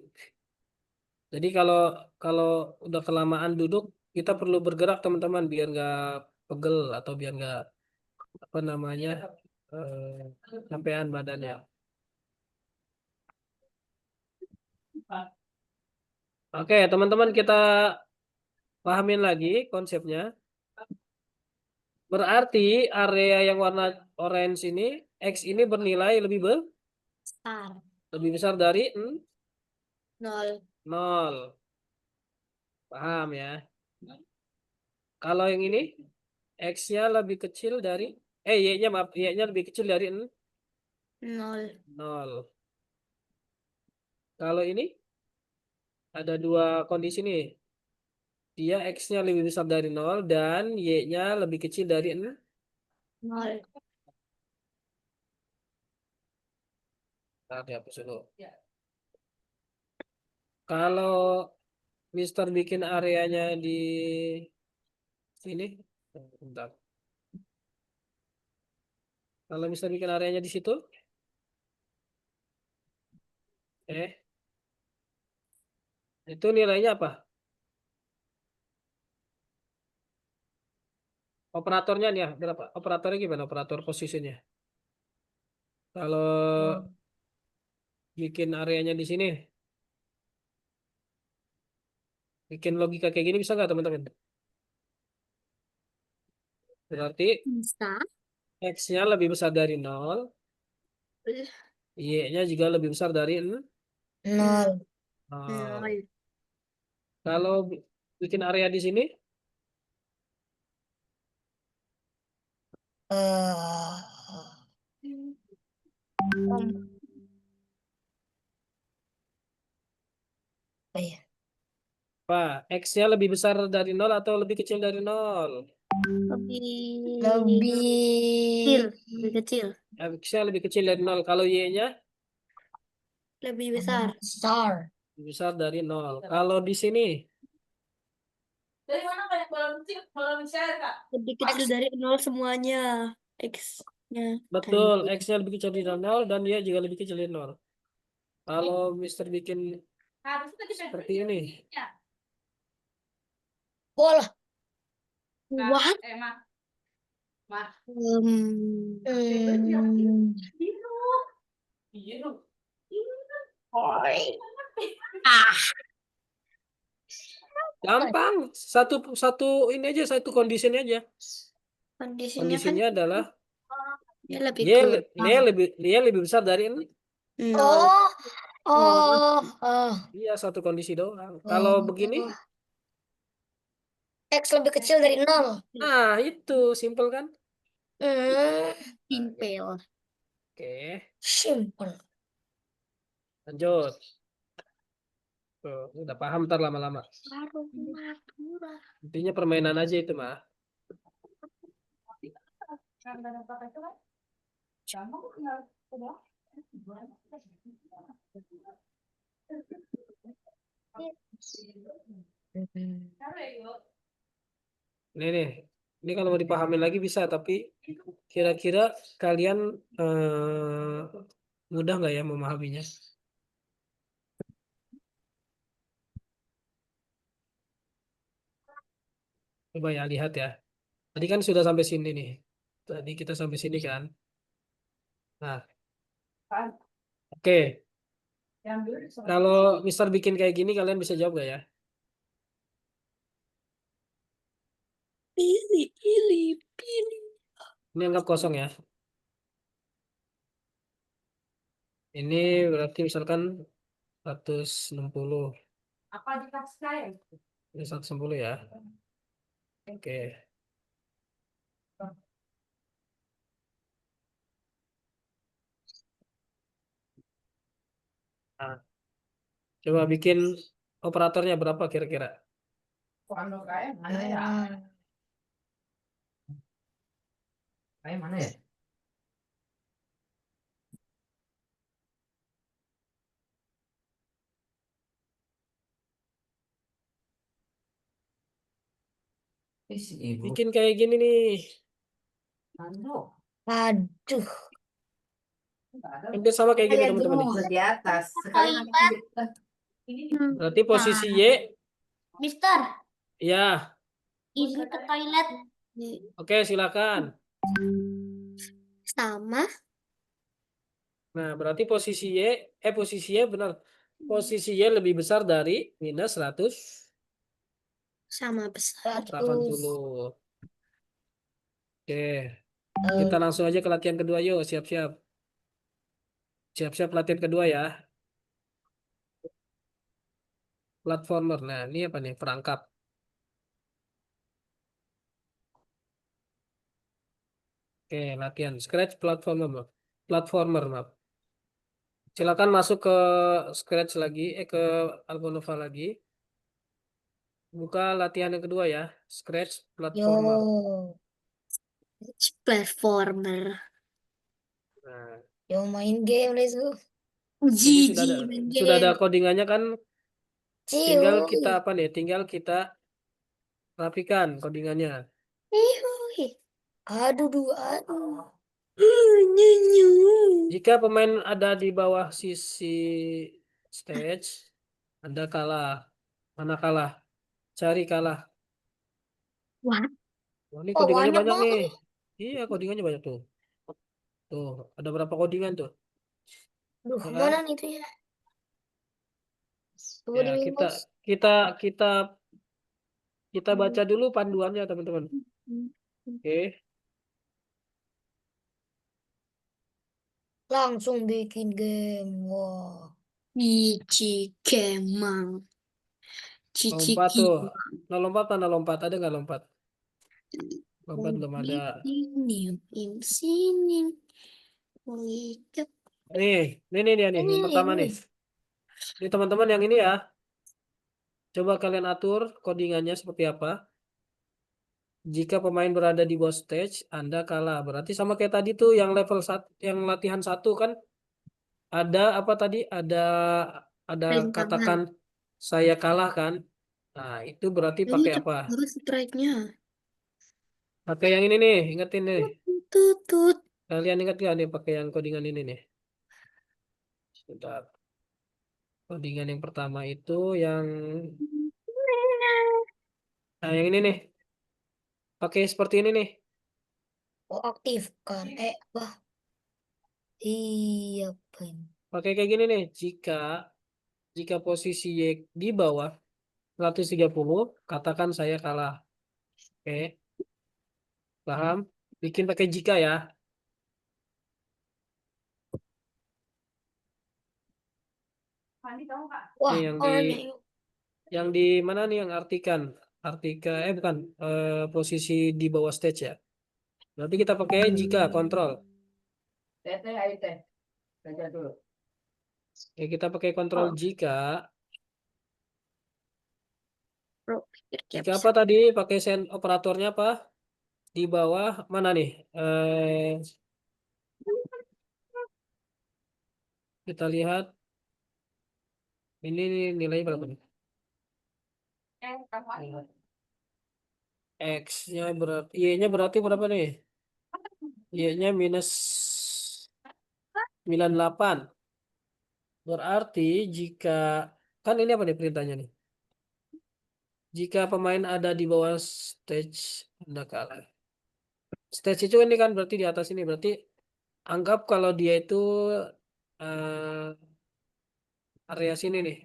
Jadi kalau kalau udah kelamaan duduk, kita perlu bergerak teman-teman biar nggak pegel atau biar nggak apa namanya sampean badannya. Oke, teman-teman kita pahamin lagi konsepnya. Berarti area yang warna orange ini, X ini bernilai Besar. lebih besar dari 0. 0. Paham ya? Kalau yang ini, X-nya lebih kecil dari, Y-nya maaf, Y-nya lebih kecil dari 0. 0. Kalau ini, ada dua kondisi nih. Dia X-nya lebih besar dari 0 dan Y-nya lebih kecil dari 0. 0. Nah, dihapus dulu. Kalau Mister bikin areanya di sini, bentar. Kalau Mister bikin areanya di situ, itu nilainya apa? Operatornya nih ya, berapa? Operatornya gimana? Operator posisinya. Kalau bikin areanya di sini, bikin logika kayak gini bisa nggak teman-teman? Berarti Bisa. X-nya lebih besar dari 0, Y-nya juga lebih besar dari 0. 0. 0. Kalau bikin area di sini, Pak, X-nya lebih besar dari 0 atau lebih kecil dari 0? Lebih kecil. Lebih kecil. X-nya lebih kecil dari 0. Kalau Y-nya Lebih besar. lebih besar dari 0. Kalau di sini, Dari mana banyak balon share, Kak? Lebih kecil dari 0 semuanya. X-nya. betul, X-nya lebih kecil dari 0 dan Y juga lebih kecil dari 0. Kalau Mister bikin Harusnya tadi seperti ini, Ya. Bola. Kak, What? Mak. Mak. Biru. Biru. gampang. Satu ini aja, satu kondisinya aja. Kondisinya kan Kondisinya adalah dia lebih Y, ke Y lebih besar dari 0. 0. Iya, satu kondisi doang. Kalau begini, X lebih kecil dari 0. nah itu simple kan? Simpel. Oke, Simple. lanjut. Tuh, udah paham ntar lama-lama. Intinya permainan aja itu mah. Yang ada apa itu kan? Gampang kok tinggal udah. Ini nih, ini kalau mau dipahamin lagi bisa, tapi kira-kira kalian mudah nggak ya memahaminya? Coba ya lihat ya. Tadi kan sudah sampai sini nih. Tadi kita sampai sini kan. Nah, Kan? oke. Yang dulu di sana. Kalau Mister bikin kayak gini, kalian bisa jawab gak ya? Pilih. Ini anggap kosong ya. Ini berarti misalkan 160. Apa dikasih saya? Ini 160 ya. Oke. Nah, coba bikin operatornya berapa kira-kira? Kalau kayak mana ya? Kayak mana ya? Si ibu. Bikin kayak gini nih. Aduh, Aduh. Hampir sama kayak gini Kayak teman-teman nih. di atas. Sekali Ini Berarti posisi Y, Mister, ya. izin ke toilet. Oke, silakan. Sama. Nah, berarti posisi Y benar. Posisi Y lebih besar dari minus 180. Sama besar. Oke, kita langsung aja ke latihan kedua yuk. Siap-siap. Siap-siap latihan kedua ya. Platformer. Nah, ini apa nih? Perangkap. Oke, latihan. Scratch platformer. Platformer, maaf. Silakan masuk ke Scratch lagi, ke Algonova lagi. Buka latihan yang kedua ya. Scratch platformer. Yo, platformer. Nah, Yo main game, let's go. ini Gigi main sudah ada game. codingannya kan? Tinggal kita Ciuy. apa nih? Tinggal kita rapikan codingannya. Ciuy. Aduh, duh, aduh. Nyanyi. Jika pemain ada di bawah sisi stage, Anda kalah. Mana kalah? Cari kalah. Wah, Oh, ini oh, codingannya banyak banyak nih. banget. Iya, codingannya banyak tuh. Tuh, ada berapa codingan tuh? Duh, Ya mana kan? nih tuh ya? Coba Ya, di kita Windows. kita kita kita baca dulu panduannya, teman-teman. Oke. Langsung bikin game. Wah. Cici Kemang. Cici Lompat tuh. Kemang. Nah, lompat mana lompat? Ada nggak lompat? Lompat belum ada. Ini sini. Wicak. Nih dia nih, yang pertama nih. Ini. Ini teman-teman yang ini ya. Coba kalian atur codingannya seperti apa. Jika pemain berada di bawah stage, Anda kalah. Berarti sama kayak tadi tuh yang level 1, yang latihan 1 kan ada apa tadi? Ada Rintangan. katakan saya kalah kan? Nah, itu berarti Jadi pakai apa? cepet banget strike-nya. Pakai yang ini nih, ingetin nih. Tutut. Kalian ingat gak nih pakai yang codingan ini nih? Sebentar. Codingan yang pertama itu yang yang ini nih. Pakai seperti ini nih. Oh, aktifkan. Apa? Iya, pen. Pakai kayak gini nih. Jika posisi Y di bawah 130, katakan saya kalah. Oke, paham? Bikin pakai jika ya. Fandi tahu nggak? Ini Wah, aneh. yang di mana nih yang artikan? Bukan, posisi di bawah stage ya. Berarti kita pakai jika kontrol. Tete ayo teh. Baca dulu. Oke, kita pakai kontrol Oh, jika. bro, pikir dia Jika bisa. apa tadi? Pakai operatornya apa? Di bawah mana nih? Kita lihat ini nih, nilainya berapa nih? Kamu X-nya berarti Y-nya berarti berapa nih? Y-nya minus 98. Berarti jika kan ini apa nih perintahnya nih? Jika pemain ada di bawah stage, Anda kalah. Stage itu ini kan berarti di atas ini berarti anggap kalau dia itu eh, area sini nih.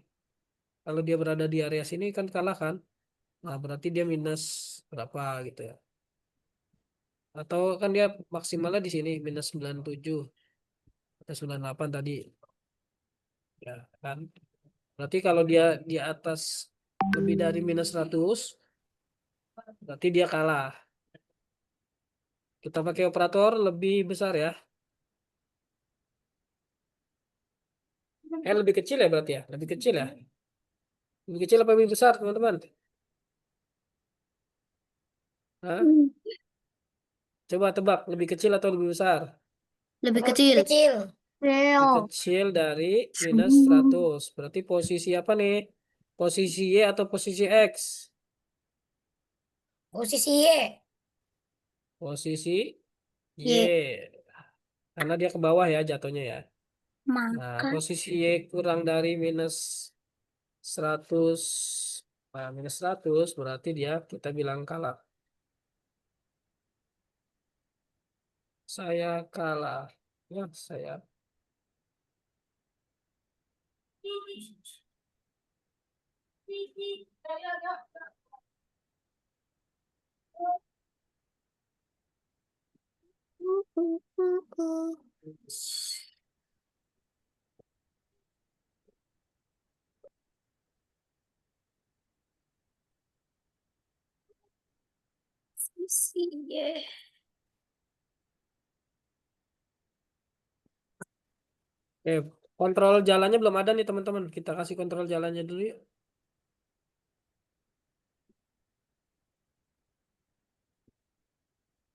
Kalau dia berada di area sini kan kalah kan? Nah, berarti dia minus berapa gitu ya. Atau kan dia maksimalnya di sini minus 97 atau 98 tadi. Ya kan? Berarti kalau dia di atas lebih dari minus 100, berarti dia kalah. Kita pakai operator lebih besar ya. Lebih kecil ya berarti ya? Lebih kecil ya? Lebih kecil apa lebih besar, teman-teman? Hah? Coba tebak, lebih kecil atau lebih besar? Lebih kecil. Kecil. Lebih kecil dari minus 100. Berarti posisi apa nih? Posisi Y atau posisi X? Posisi Y. Posisi Y. Y. Karena dia ke bawah ya jatuhnya ya. Nah, Maka posisi Y kurang dari minus 100. Nah, minus 100 berarti dia kita bilang kalah. Saya kalah. Ya, saya. Yeah. Kontrol jalannya belum ada nih teman-teman. Kita kasih kontrol jalannya dulu yuk.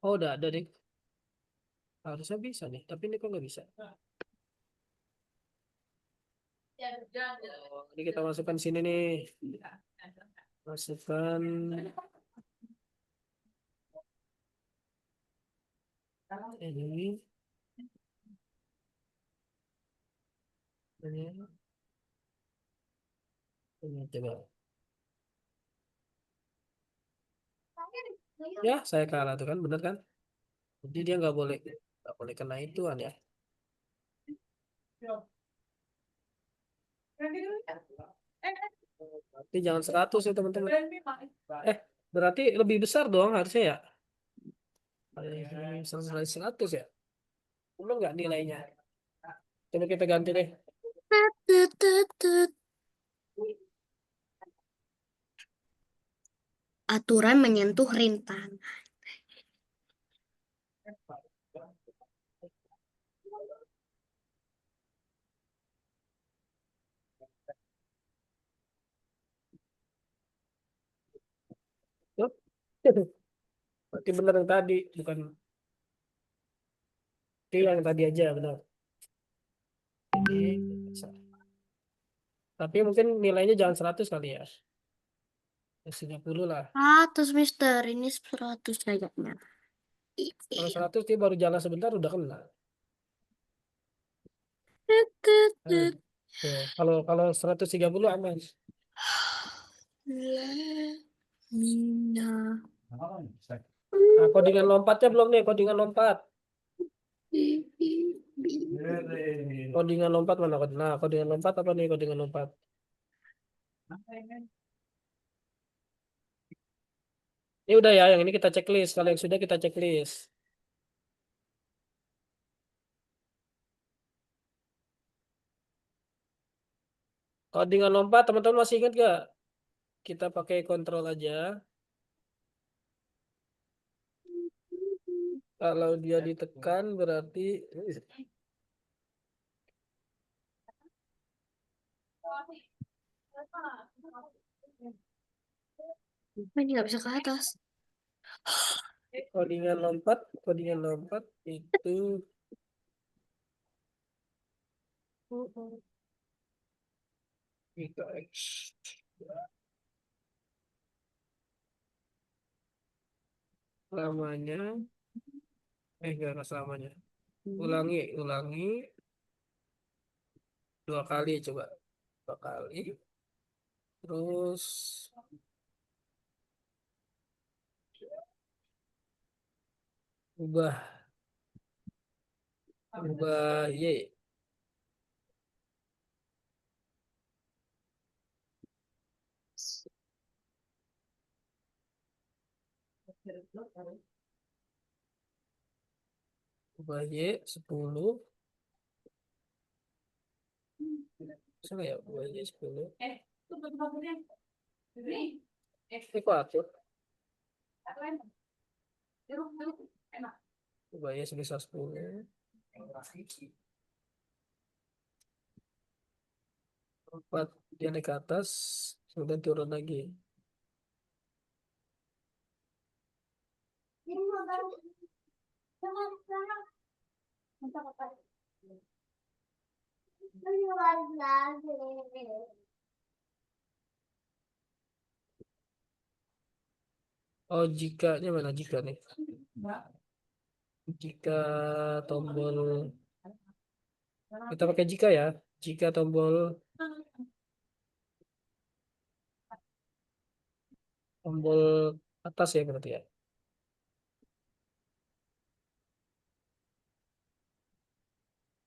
Oh, udah ada deh. Harusnya bisa nih, tapi ini kok nggak bisa. Oh, ini kita masukkan sini nih. Masukkan ini. Ini coba. Ya, saya kalah tuh kan, bener kan? Jadi dia nggak boleh kena ituan ya. Berarti jangan 100 ya teman-teman. Berarti lebih besar dong harusnya ya. 100 ya. Bener nggak nilainya? Coba kita ganti deh. Aturan menyentuh rintangan. Yup. Berarti bener yang tadi, bukan yang tadi aja benar. Ini bisa. Tapi mungkin nilainya jangan 100 kali ya. 30 lah. 100 Mister, ini 100 kayaknya. Kalau 100 dia baru jalan sebentar udah kena. Tuh, kalau 130 aman. Mina. Nah, codingan lompatnya belum nih, codingan lompat. Codingan lompat mana? Nah, codingan lompat apa nih codingan lompat? Ini udah ya, yang ini kita checklist. Kalau yang sudah kita checklist. Codingan lompat, teman-teman masih ingat gak? Kita pakai kontrol aja. Kalau dia ditekan berarti Ini nggak bisa ke atas. codingan lompat itu X. Lamanya enggak selamanya. Ulangi 2 kali coba. 2 kali. Terus ubah Y. Ubah Y 10. Bisa nggak ya ubah Y 10? Itu bagus-bagusnya. Ini. Ini kok atur? Jeruk, enak. Ubah Y sebesar 10. 4 dia naik ke atas, kemudian turun lagi. Oh, jikanya mana jika nih? Jika tombol kita pakai jika ya. Jika tombol atas ya berarti ya.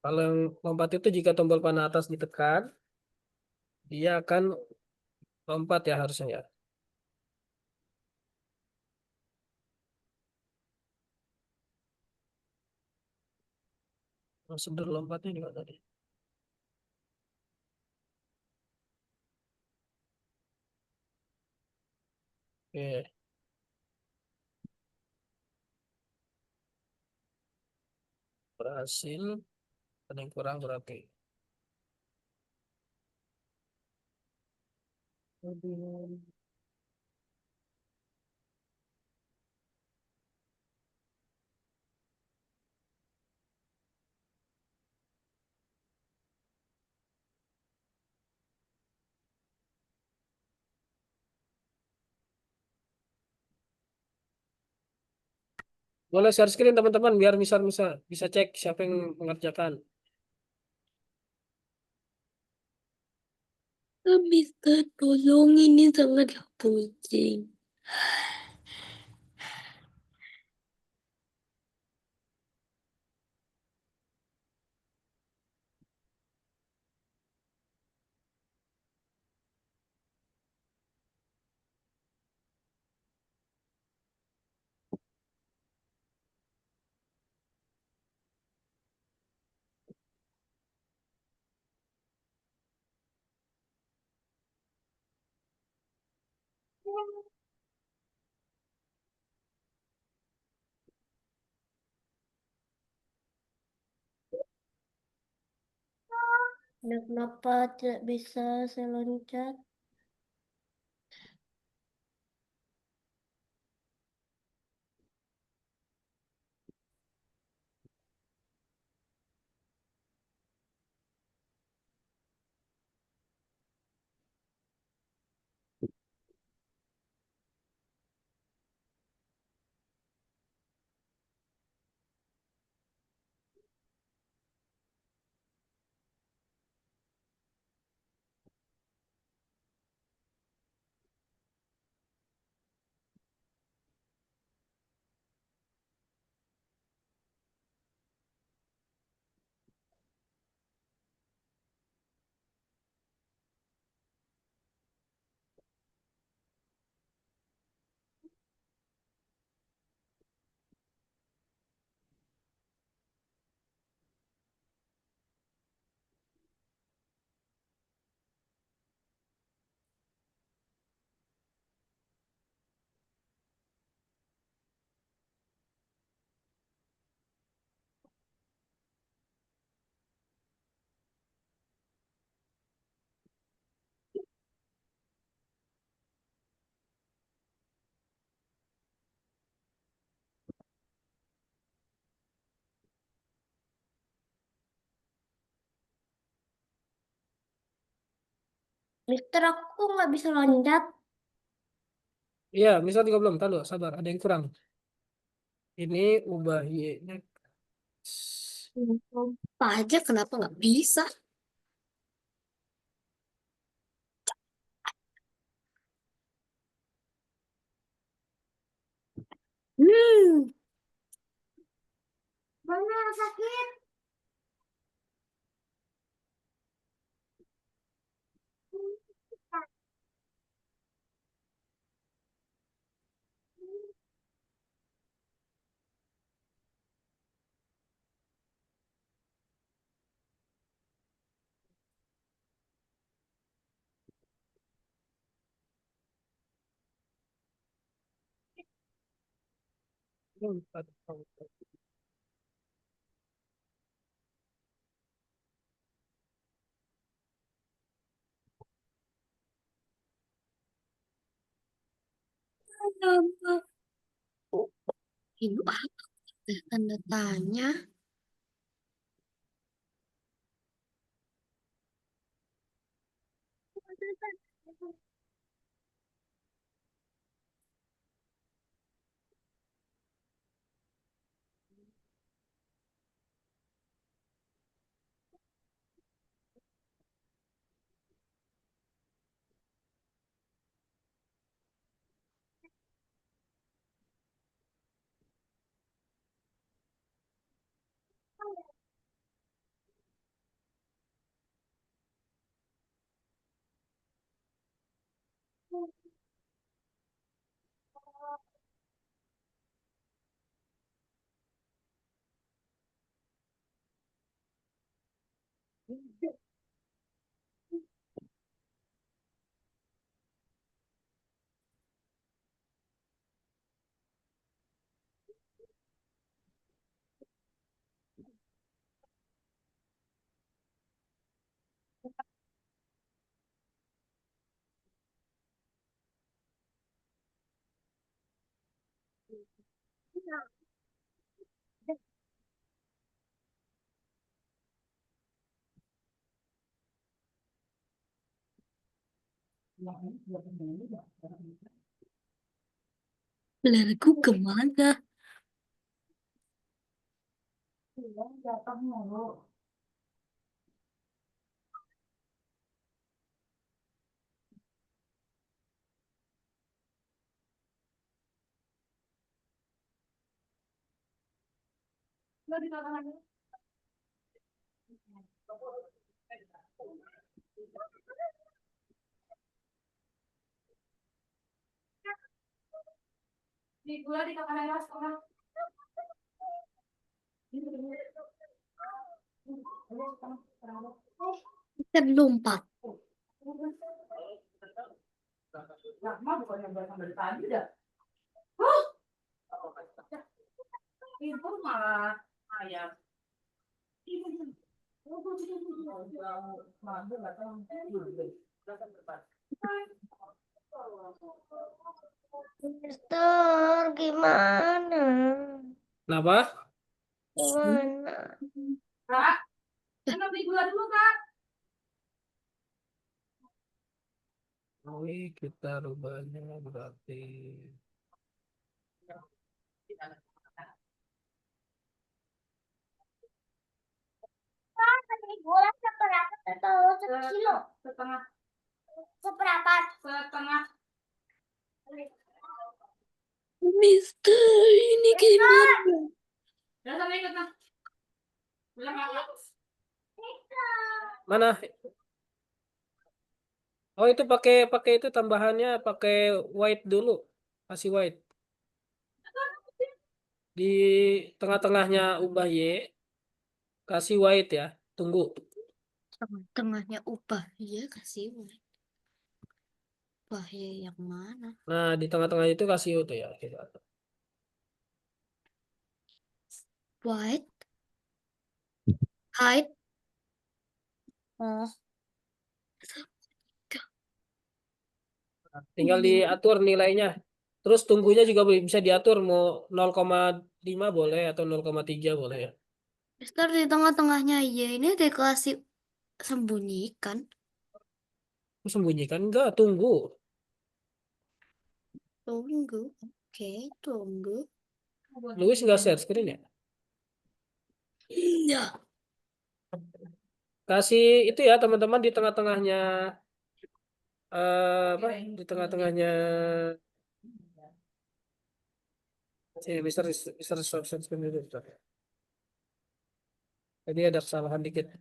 Kalau yang lompat itu jika tombol panah atas ditekan, dia akan lompat ya harusnya ya. Prosedur lompatnya juga tadi. Oke, berhasil. Ada yang kurang berarti. Boleh share screen teman-teman biar bisa bisa bisa cek siapa yang mengerjakan. Bisa tolong ini sangat pusing. Dan kenapa tidak bisa saya loncat? Mister, aku nggak bisa loncat. Iya, misal juga belum. Tahu, sabar. Ada yang kurang. Ini ubah y-nya. Apa aja kenapa nggak bisa? Hmm, Mana yang sakit? kenapa? Ini apa? Tanda tanya. Lagu kemana? Di gula di kamar setengah. Kita lompat. Nah, mah bukannya buatan dari tadi dah. Itu malah ayam. Mister, gimana? Kenapa? Gimana? Kak, kan beli gula dulu, Kak. Oke, kita rubahnya berarti. Gula seberapa atau sekilo? Setengah. Seberapa? Setengah. Mister, ini gimana? Udah sampai ikut, nah. Udah Kak. Mana? Oh, itu pakai pakai itu tambahannya pakai white dulu. Kasih white. Di tengah-tengahnya ubah Y, kasih white ya. Tunggu. Tengahnya upah. Iya kasih. Upah ya yang mana? Nah, di tengah-tengah itu kasih itu ya. White. Height. Oh. Tinggal diatur nilainya. Terus tunggunya juga bisa diatur mau 0,5 boleh atau 0,3 boleh ya. Mister di tengah-tengahnya ya ini dikasih sembunyikan. Sembunyikan enggak, tunggu. Tunggu. Oke, tunggu. Luis nggak share screen ya? Iya. Kasih itu ya teman-teman di tengah-tengahnya apa? Di tengah-tengahnya si Mister share screen itu. Jadi ada kesalahan dikit.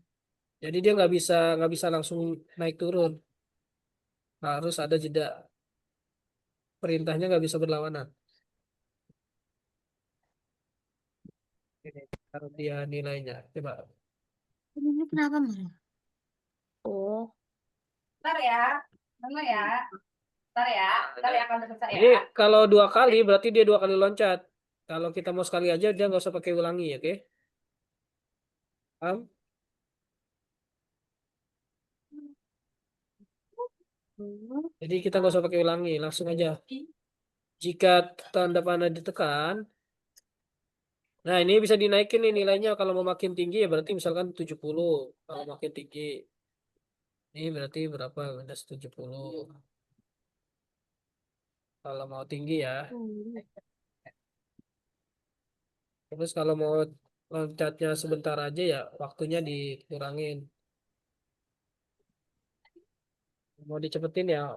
Jadi dia nggak bisa langsung naik turun. Harus ada jeda. Perintahnya nggak bisa berlawanan. Ini taruh dia nilainya. Coba. Ini kenapa malah? Oh. Ntar ya. Ntar ya. Ntar ya. Ntar ya kalau udah selesai Ini ya. kalau 2 kali berarti dia 2 kali loncat. Kalau kita mau sekali aja dia nggak usah pakai ulangi, oke? Paham? Jadi kita nggak usah pakai ulangi, langsung aja. Jika tanda panah ditekan, nah ini bisa dinaikin nih nilainya. Kalau mau makin tinggi ya berarti misalkan 70. Kalau makin tinggi, ini berarti berapa? Udah 70. Kalau mau tinggi ya. Terus kalau mau loncatnya sebentar aja ya waktunya dikurangin. Mau dicepetin ya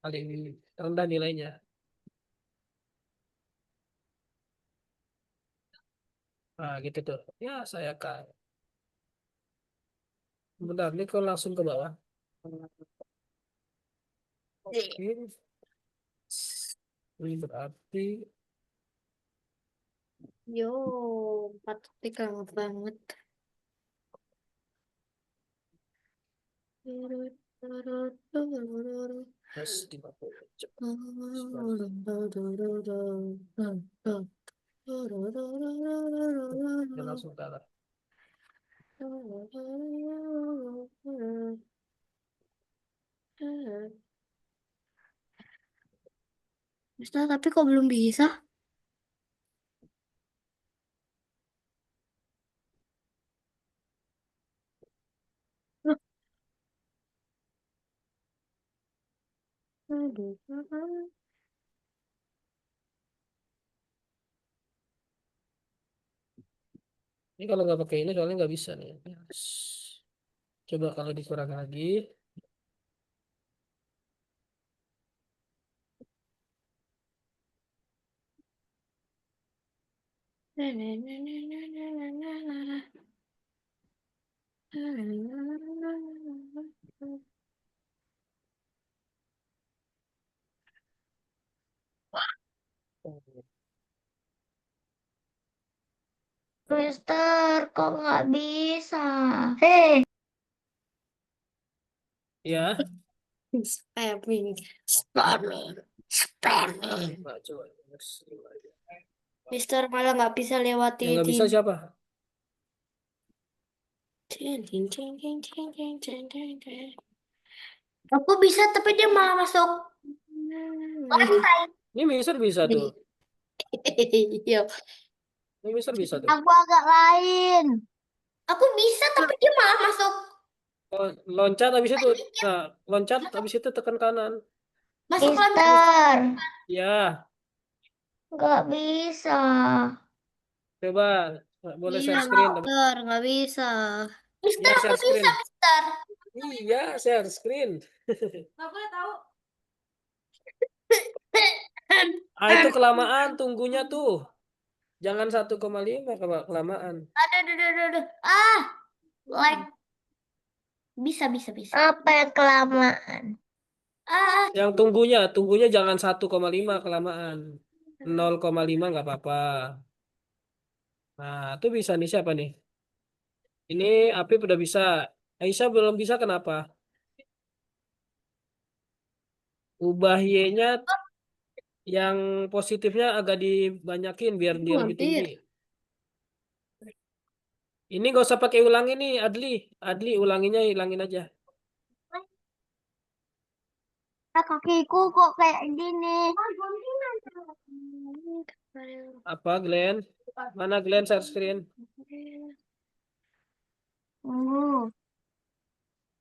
paling rendah nilainya. Nah gitu tuh. Ya saya kan. Bentar, ini kalau langsung ke bawah. Oke. Ini berarti Yo, 4 detik lama banget. plus 50. Ya langsung kalah. Mister, tapi kok belum bisa? Ini kalau nggak pakai ini soalnya nggak bisa nih. Coba kalau dikurang lagi. Mister, kok nggak bisa? Hei, Ya. Spamming, spamming, spamming. Nah, coba. Mister malah nggak bisa lewati Yang nggak bisa siapa? aku bisa tapi dia malah masuk lantai. Ini Mister bisa tuh. Iya. Ini Mister bisa tuh. Aku agak lain. Aku bisa tapi dia malah masuk. Oh, loncat habis itu. Nah, loncat habis itu tekan kanan. Masuk lantai. Ya, Nggak bisa. coba. Boleh Iya, share screen. Mister nggak bisa. Mister, Ya, aku share screen. bisa, Mister. Iya, share screen. Nggak boleh tahu. Ah, itu kelamaan tunggunya tuh. Jangan 1,5 kelamaan. Aduh. Ah, like. Bisa. Apa yang kelamaan? Ah, Yang tunggunya jangan 1,5 kelamaan. 0,5 nggak apa-apa. Nah, itu bisa nih siapa nih? Ini Apip udah bisa. Aisyah belum bisa kenapa? Ubah Y-nya yang positifnya agak dibanyakin biar dia lebih tinggi. Ini gak usah pakai ulangi nih, Adli. Adli ulanginya hilangin aja. kakiku kok kayak gini. Apa Glenn? Mana Glenn share screen?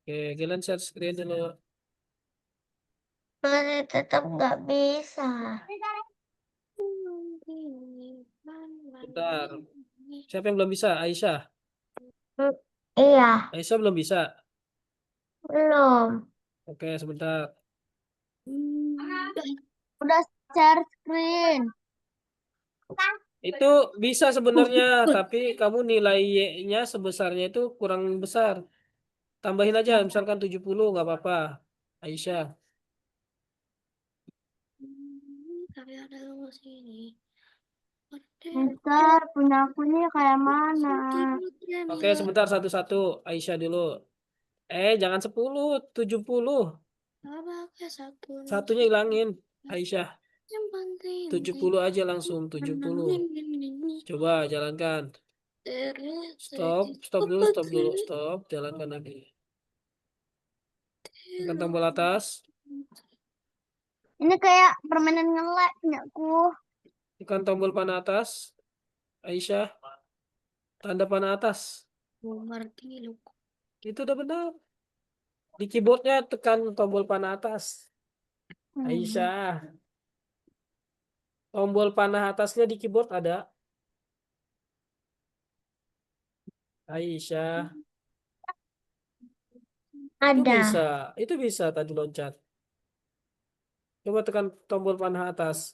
Oke, Glenn share screen dulu. Masih tetap nggak bisa. Bentar. Siapa yang belum bisa? Aisyah. Iya, Aisyah belum bisa. belum. Oke, sebentar. Udah share screen. Itu bisa sebenarnya, tapi kamu nilai Y-nya sebesarnya itu kurang besar. Tambahin aja, misalkan 70, nggak apa-apa. Aisyah. Tapi ada sini. Mister, punya aku nih kayak mana? Oke, sebentar satu-satu. Aisyah dulu. Jangan 10, 70. Satunya hilangin. Aisyah. 70 aja langsung, 70. Coba jalankan. Stop dulu. Stop, jalankan lagi. Tekan tombol atas. Ini kayak permainan ngelek punyaku. Tekan tombol panah atas. Aisyah. Tanda panah atas. Itu udah benar. Di keyboardnya tekan tombol panah atas. Aisyah. Tombol panah atasnya di keyboard ada. Aisyah. Itu Ada. bisa. Itu bisa tadi loncat. Coba tekan tombol panah atas.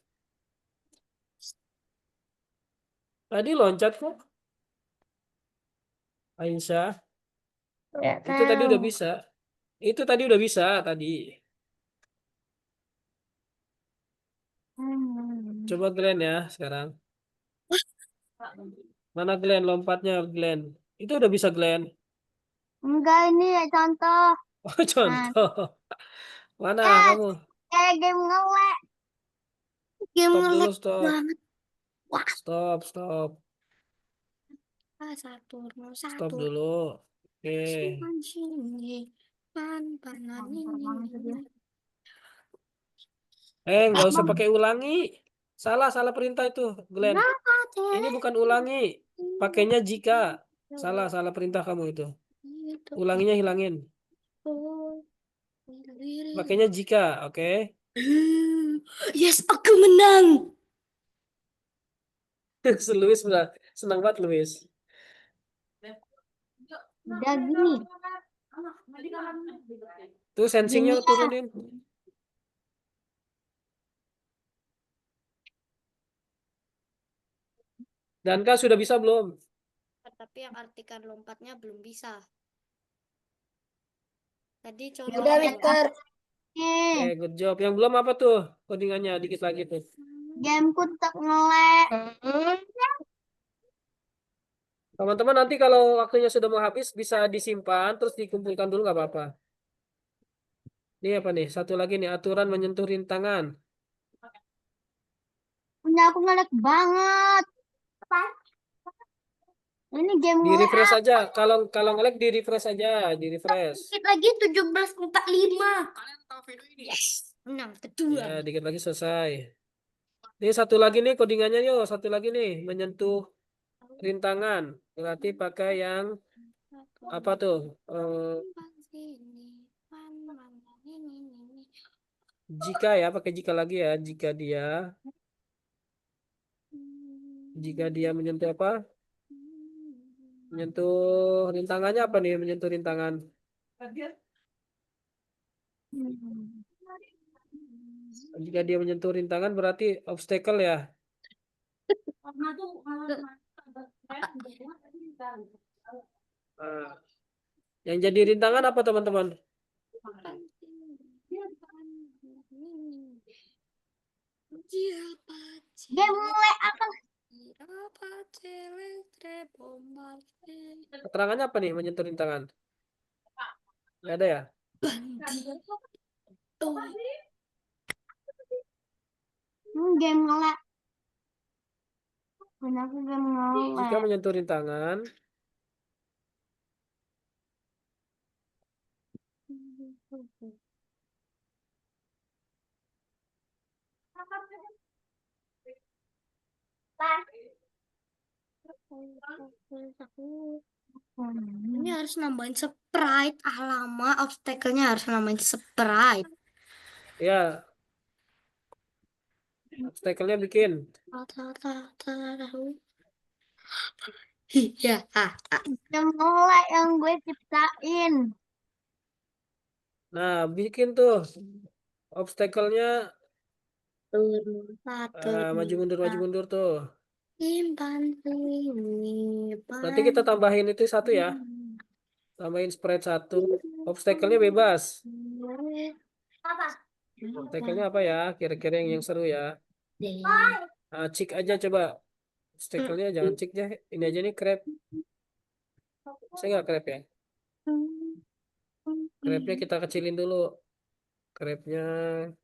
Tadi loncat kok. Aisyah. Nggak Itu tadi tahu. udah bisa. Itu tadi udah bisa tadi. Coba Glenn ya sekarang. Mana Glenn lompatnya Glenn? Itu udah bisa Glenn. Enggak, ini ya contoh. Oh, contoh. Mana kamu? Kayak game ngelek. Stop dulu, stop. banget. Wah, Stop. satu Stop dulu. Oke. Nggak usah pakai ulangi. Salah perintah itu, Glenn. Ini bukan ulangi. Pakainya jika. Salah perintah kamu itu. Ulanginya hilangin. Pakainya jika, oke? Yes, aku menang. Luis udah senang banget Luis. Udah gini. Tuh sensingnya Gini ya. turunin. Dan Kak sudah bisa belum? Tapi yang artikan lompatnya belum bisa. Tadi Udah, contohnya Mister. Good job. Yang belum apa tuh? Codingannya dikit lagi tuh. Gameku tak ngelek. Teman-teman nanti kalau waktunya sudah mau habis bisa disimpan terus dikumpulkan dulu nggak apa-apa. Ini apa nih? Satu lagi nih aturan menyentuh rintangan. Punya aku ngelek banget. Ini game Di WA. refresh aja. Kalau kalau nge-lag di refresh aja, di refresh. Dikit lagi 17:45. yes, menang kedua. Ya, dikit lagi selesai. Ini satu lagi nih codingannya yuk, satu lagi nih menyentuh rintangan. Berarti pakai yang apa tuh? Jika ya, pakai jika lagi ya. Jika dia menyentuh apa? Menyentuh rintangannya apa nih? Menyentuh rintangan. Jika dia menyentuh rintangan berarti obstacle ya. Nah, yang jadi rintangan apa teman-teman? Game WA apa? Keterangannya apa nih menyentuh rintangan? Nggak ada ya? Game ngelek. Punya aku game Jika ngelek. menyentuh rintangan, Ini harus nambahin Sprite. Ah, lama obstacle-nya harus nambahin Sprite. ya obstacle-nya bikin. Iya. Game ngelek yang gue ciptain. Nah, bikin tuh obstacle-nya Satu. maju mundur tuh. Simpan Nanti kita tambahin itu satu ya. Tambahin sprite satu. Obstacle-nya bebas. Apa? Obstacle-nya apa ya? Kira-kira yang seru ya. Cik aja coba. Obstacle-nya jangan cik ya. Ini aja nih crab. Saya nggak crab ya. Crabnya kita kecilin dulu. Crabnya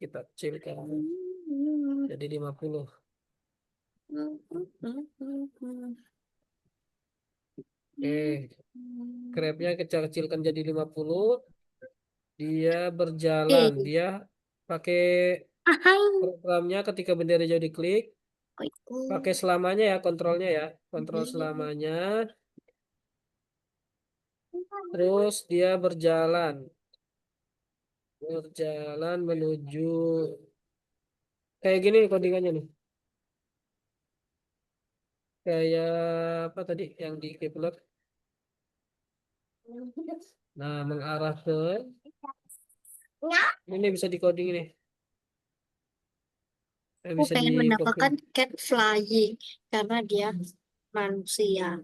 kita kecilkan. Jadi 50. Oke. Crabnya kecil-kecilkan jadi 50. Dia berjalan. Dia pakai programnya ketika bendera jauh diklik. Pakai selamanya ya kontrolnya ya. Kontrol selamanya. Terus dia berjalan. Berjalan menuju. Kayak gini nih codingannya nih. Kayak apa tadi yang di keyboard. Nah, mengarah ke ini bisa di coding ini. Aku Bisa pengen di mendapatkan cat flying karena dia manusia.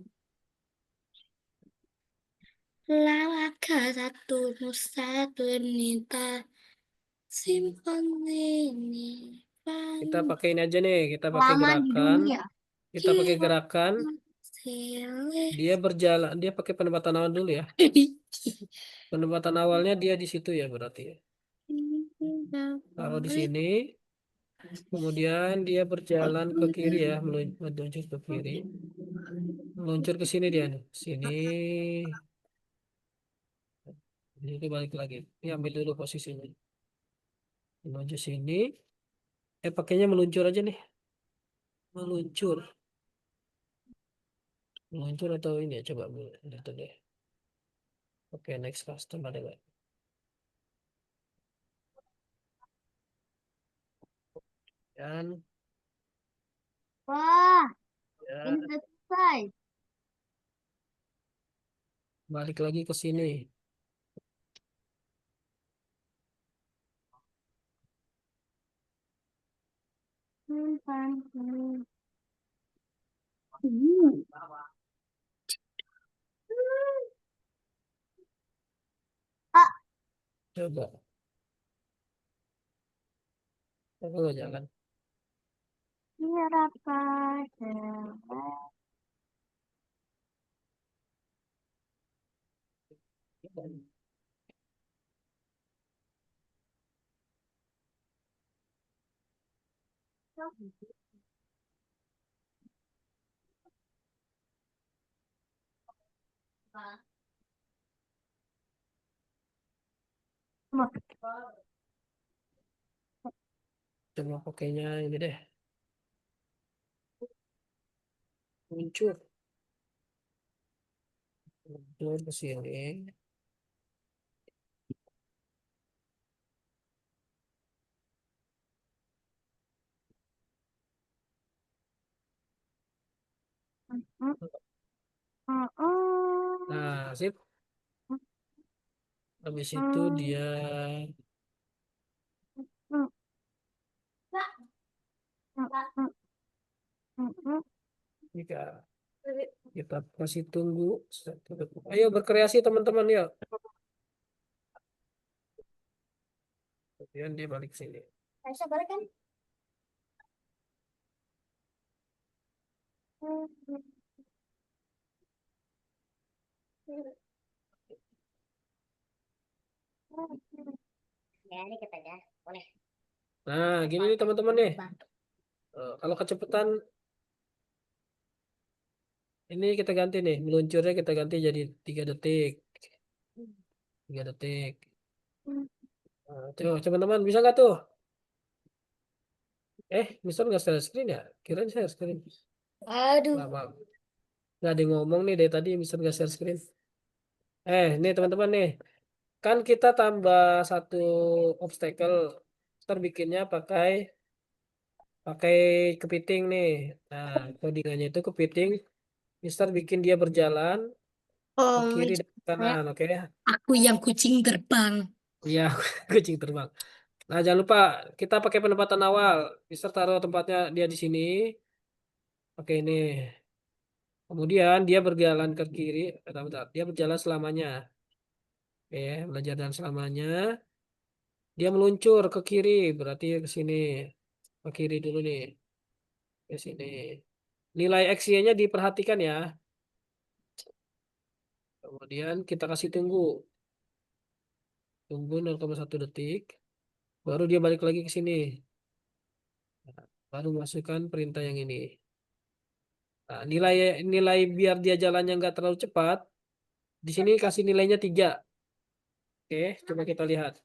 Lala ke satu nusa tunita simpan ini. kita pakai ini aja nih. Kita pakai Lama di gerakan. dunia. Kita pakai gerakan. Dia berjalan. Dia pakai penempatan awal dulu ya. Penempatan awalnya dia di situ ya berarti ya. Taruh di sini. Kemudian dia berjalan ke kiri ya, meluncur ke kiri. Meluncur ke sini dia nih. Sini. Ini balik lagi. Ini ambil dulu posisinya. Menuju sini. Pakainya meluncur aja nih. Meluncur. Meluncur atau ini ya coba lihat deh. Oke, next custom ada nggak? Dan Wah, ya, ini udah selesai. balik lagi ke sini. Ah, Coba. Coba nggak jalan. biar apa? Coba. Coba pakainya ini deh. Muncul. Muncul ke sini. Nah, sip. Habis itu dia jika kita kasih tunggu. Ayo berkreasi teman-teman ya. Kemudian dia balik sini. Bisa balik kan? Ya, ini kita aja. Boleh. Nah, gini nih teman-teman nih. Kalau kecepatan ini kita ganti nih, meluncurnya kita ganti jadi 3 detik. 3 detik. Coba teman-teman bisa nggak tuh? Mister nggak share screen ya? Kirain share screen. Aduh. Maaf. Nggak ada yang ngomong nih dari tadi Mister nggak share screen. Nih teman-teman nih. Kan kita tambah satu obstacle. Mister bikinnya pakai pakai kepiting nih. Nah, codingannya itu kepiting. Mister bikin dia berjalan ke Oh, kiri dan ke saya kanan, oke? aku yang kucing terbang. Iya, kucing terbang. Nah, jangan lupa kita pakai penempatan awal. Mister taruh tempatnya dia di sini. Oke, ini. Kemudian dia berjalan ke kiri. Bentar. Dia berjalan selamanya. Oke, belajar dan selamanya. Dia meluncur ke kiri, berarti ke sini. Ke kiri dulu nih. Ke sini. Nilai XY-nya diperhatikan ya. Kemudian kita kasih tunggu. Tunggu 0,1 detik. Baru dia balik lagi ke sini. Baru masukkan perintah yang ini. Nah, nilai nilai biar dia jalannya nggak terlalu cepat. Di sini kasih nilainya 3. Oke, coba kita lihat.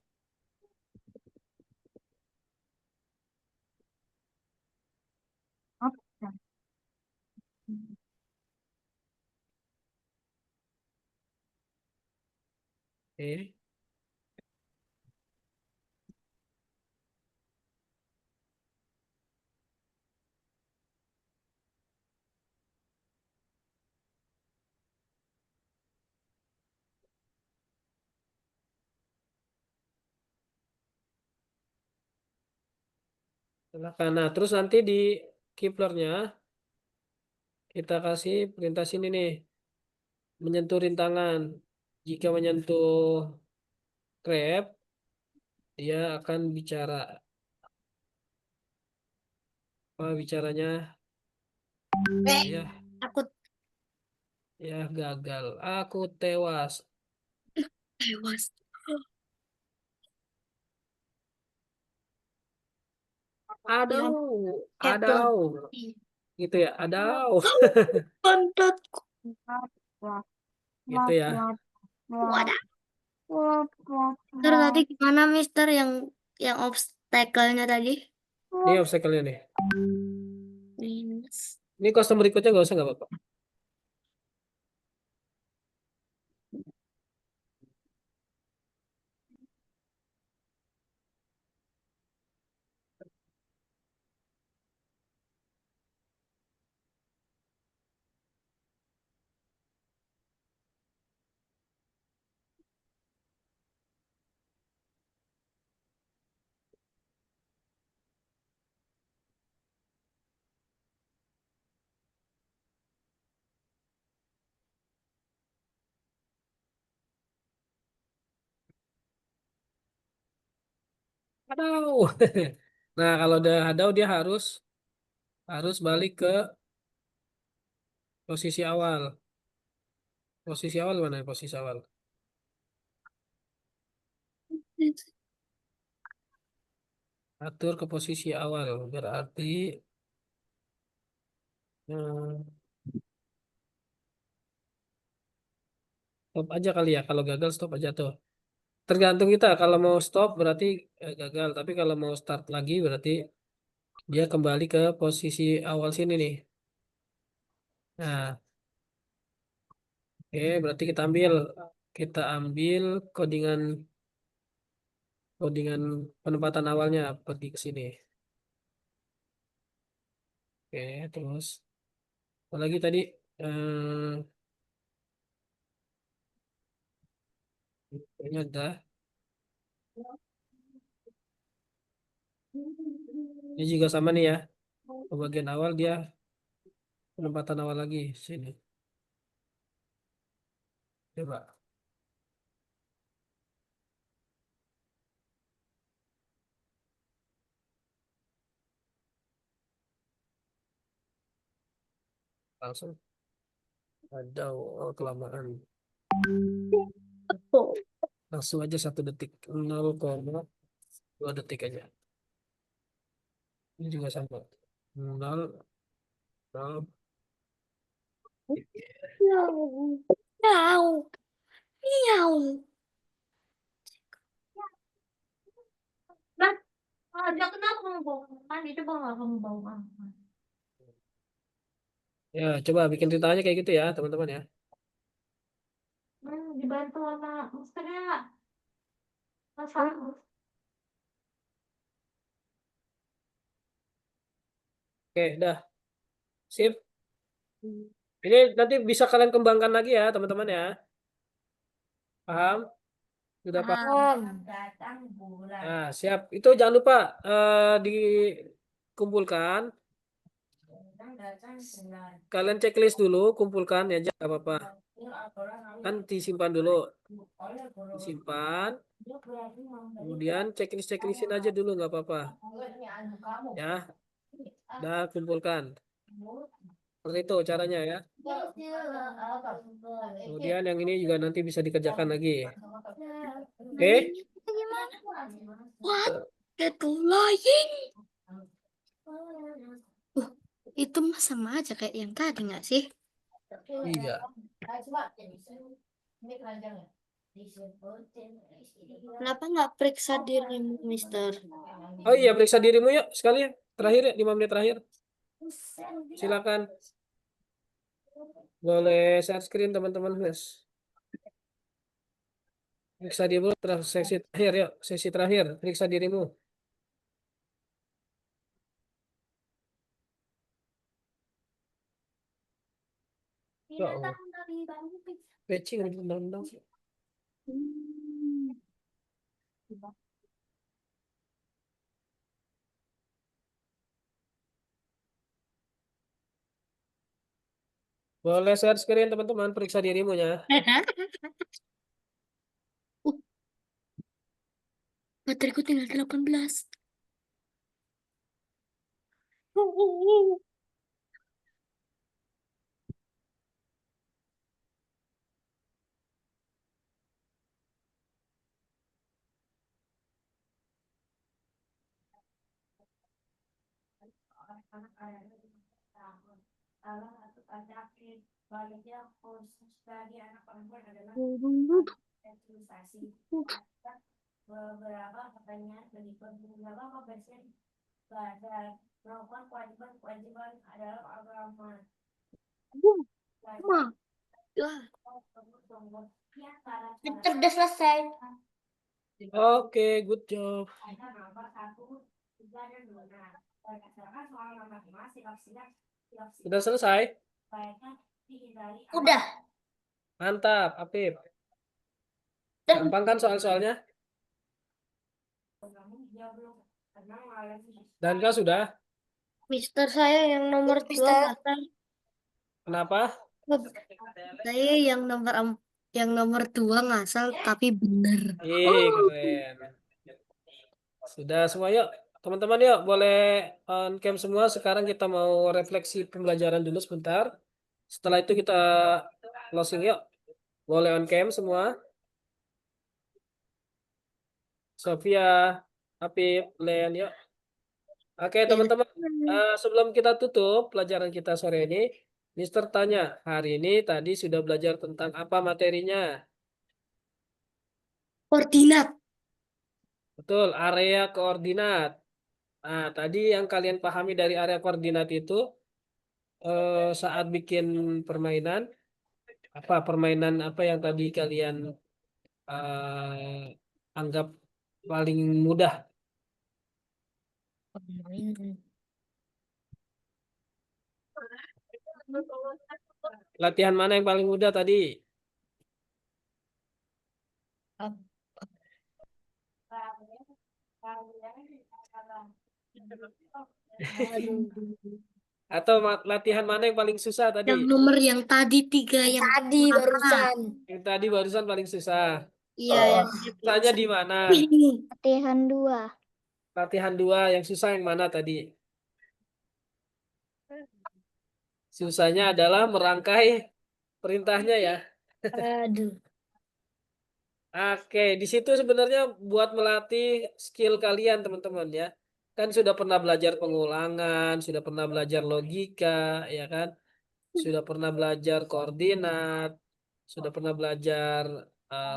Oke. Silakan. Nah, terus nanti di keyplernya kita kasih perintah sini nih, menyentuh rintangan. Jika menyentuh grab, dia akan bicara. Apa bicaranya? Ya, Aku gagal. Aku tewas. tewas. Yang Aduh, Captain. adau. Gitu ya, adau. Pantatku. Gitu ya. Wadah. Terus tadi gimana, Mister, yang obstacle-nya tadi? Ini obstacle-nya nih. Minus. Ini custom berikutnya nggak usah nggak apa-apa. Hadau. Nah, kalau udah hadau dia harus balik ke posisi awal. Posisi awal mana? Posisi awal. Atur ke posisi awal. Berarti hmm, stop aja kali ya. Kalau gagal stop aja tuh. Tergantung kita. Kalau mau stop berarti gagal. Tapi kalau mau start lagi berarti dia kembali ke posisi awal sini nih. Nah, oke, berarti kita ambil codingan codingan penempatan awalnya pergi ke sini. Oke, terus apa lagi tadi? Kayaknya udah. Ini juga sama nih ya. Ke bagian awal dia penempatan awal lagi sini. Coba. Langsung ada kelamaan. Langsung aja 1 detik. 0,2 detik aja. Ini juga sama. 0, 0. Miau, miau. Nah, ada kenapa kamu bawa mandi? Coba nggak kamu bawa mandi? Ya, coba bikin rintangannya kayak gitu ya, teman-teman ya. Dibantu sama maksudnya sama. Oke, dah. Sip. Ini nanti bisa kalian kembangkan lagi ya, teman-teman ya. Paham? Sudah paham? Datang bulan. Nah, siap. Itu jangan lupa dikumpulkan. Datang bulan. Kalian checklist dulu, kumpulkan ya, jangan apa-apa. Kan disimpan dulu, disimpan. Kemudian checklistin aja dulu, nggak apa-apa. Ya, dah kumpulkan. Seperti itu caranya ya. Kemudian yang ini juga nanti bisa dikerjakan lagi. Oke? Gimana? What? Get lying. Itu mah sama aja kayak yang tadi nggak sih? Iya. Kenapa nggak periksa dirimu, Mister? Oh iya, periksa dirimu yuk sekali ya. Terakhir ya, 5 menit terakhir. Silakan. Boleh share screen teman-teman, Mas. Periksa dirimu sesi terakhir yuk, sesi terakhir. Periksa dirimu. Ya Allah. Patching undang-undang. Boleh share screen teman-teman, periksa dirimu ya. Bateriku tinggal 18. Beberapa pertanyaan berikut beberapa versi bahasa melakukan kewajiban adalah agama. Ma, Sudah selesai. Oke, good job. Sudah selesai? Udah. Mantap, Apip. Gampang kan soal-soalnya? Dan kau sudah? Mister saya yang nomor 2 ngasal. Kenapa? Saya yang nomor 2 ngasal tapi bener. Ih, keren. Sudah semua yuk. Teman-teman yuk boleh on cam semua. Sekarang kita mau refleksi pembelajaran dulu sebentar. Setelah itu kita closing yuk. Boleh on cam semua. Sofia, Apip, Len yuk. Oke teman-teman. Sebelum kita tutup pelajaran kita sore ini, Mister tanya, hari ini tadi sudah belajar tentang apa materinya? Koordinat. Betul, area koordinat. Nah, tadi yang kalian pahami dari area koordinat itu saat bikin permainan, permainan apa yang tadi kalian anggap paling mudah? Latihan mana yang paling mudah tadi? Atau latihan mana yang paling susah tadi? Yang nomor yang tadi 3 yang Tadi barusan. Yang tadi barusan paling susah. Iya, yang Susahnya di mana? Latihan 2. Latihan 2 yang susah yang mana tadi? Susahnya adalah merangkai perintahnya ya. Aduh. Oke, di situ sebenarnya buat melatih skill kalian teman-teman ya. Kan sudah pernah belajar pengulangan, sudah pernah belajar logika, ya kan? Sudah pernah belajar koordinat, sudah pernah belajar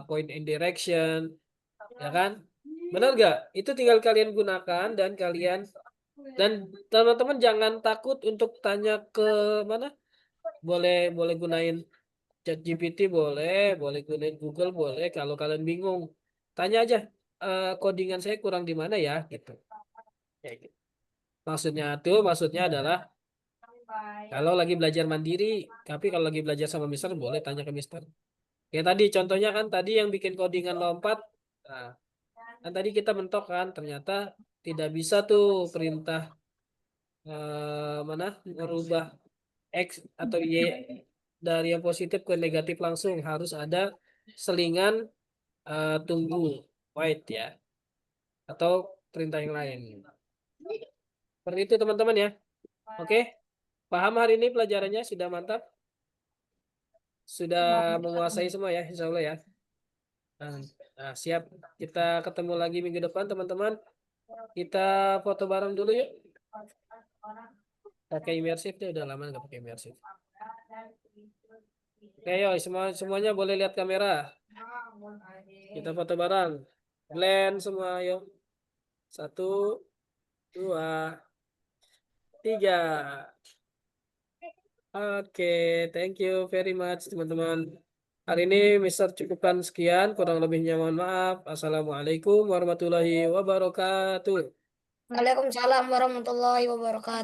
point in direction, ya kan? Benar gak? Itu tinggal kalian gunakan dan teman-teman jangan takut untuk tanya ke mana? Boleh gunain ChatGPT boleh gunain Google boleh. Kalau kalian bingung, tanya aja codingan saya kurang di mana ya gitu. Ya, gitu. Maksudnya adalah kalau lagi belajar mandiri, tapi kalau lagi belajar sama Mister boleh tanya ke Mister. Kayak tadi contohnya kan tadi yang bikin codingan lompat, nah, kan tadi kita mentok kan ternyata tidak bisa tuh perintah mana merubah X atau Y dari yang positif ke negatif langsung harus ada selingan tunggu wait ya atau perintah yang lain. Seperti itu teman-teman ya. Oke, paham hari ini pelajarannya sudah mantap, sudah menguasai semua ya, insya Allah ya. Nah, siap. Kita ketemu lagi minggu depan teman-teman. Kita foto bareng dulu yuk. Pakai imersif deh, udah lama nggak pakai imersif. Oke, yo, semuanya boleh lihat kamera. Kita foto bareng. Blend semua, yuk. 1, 2, 3. Oke, thank you very much teman-teman. Hari ini Mister cukupkan sekian, kurang lebihnya mohon maaf. Assalamualaikum warahmatullahi wabarakatuh. Waalaikumsalam warahmatullahi wabarakatuh.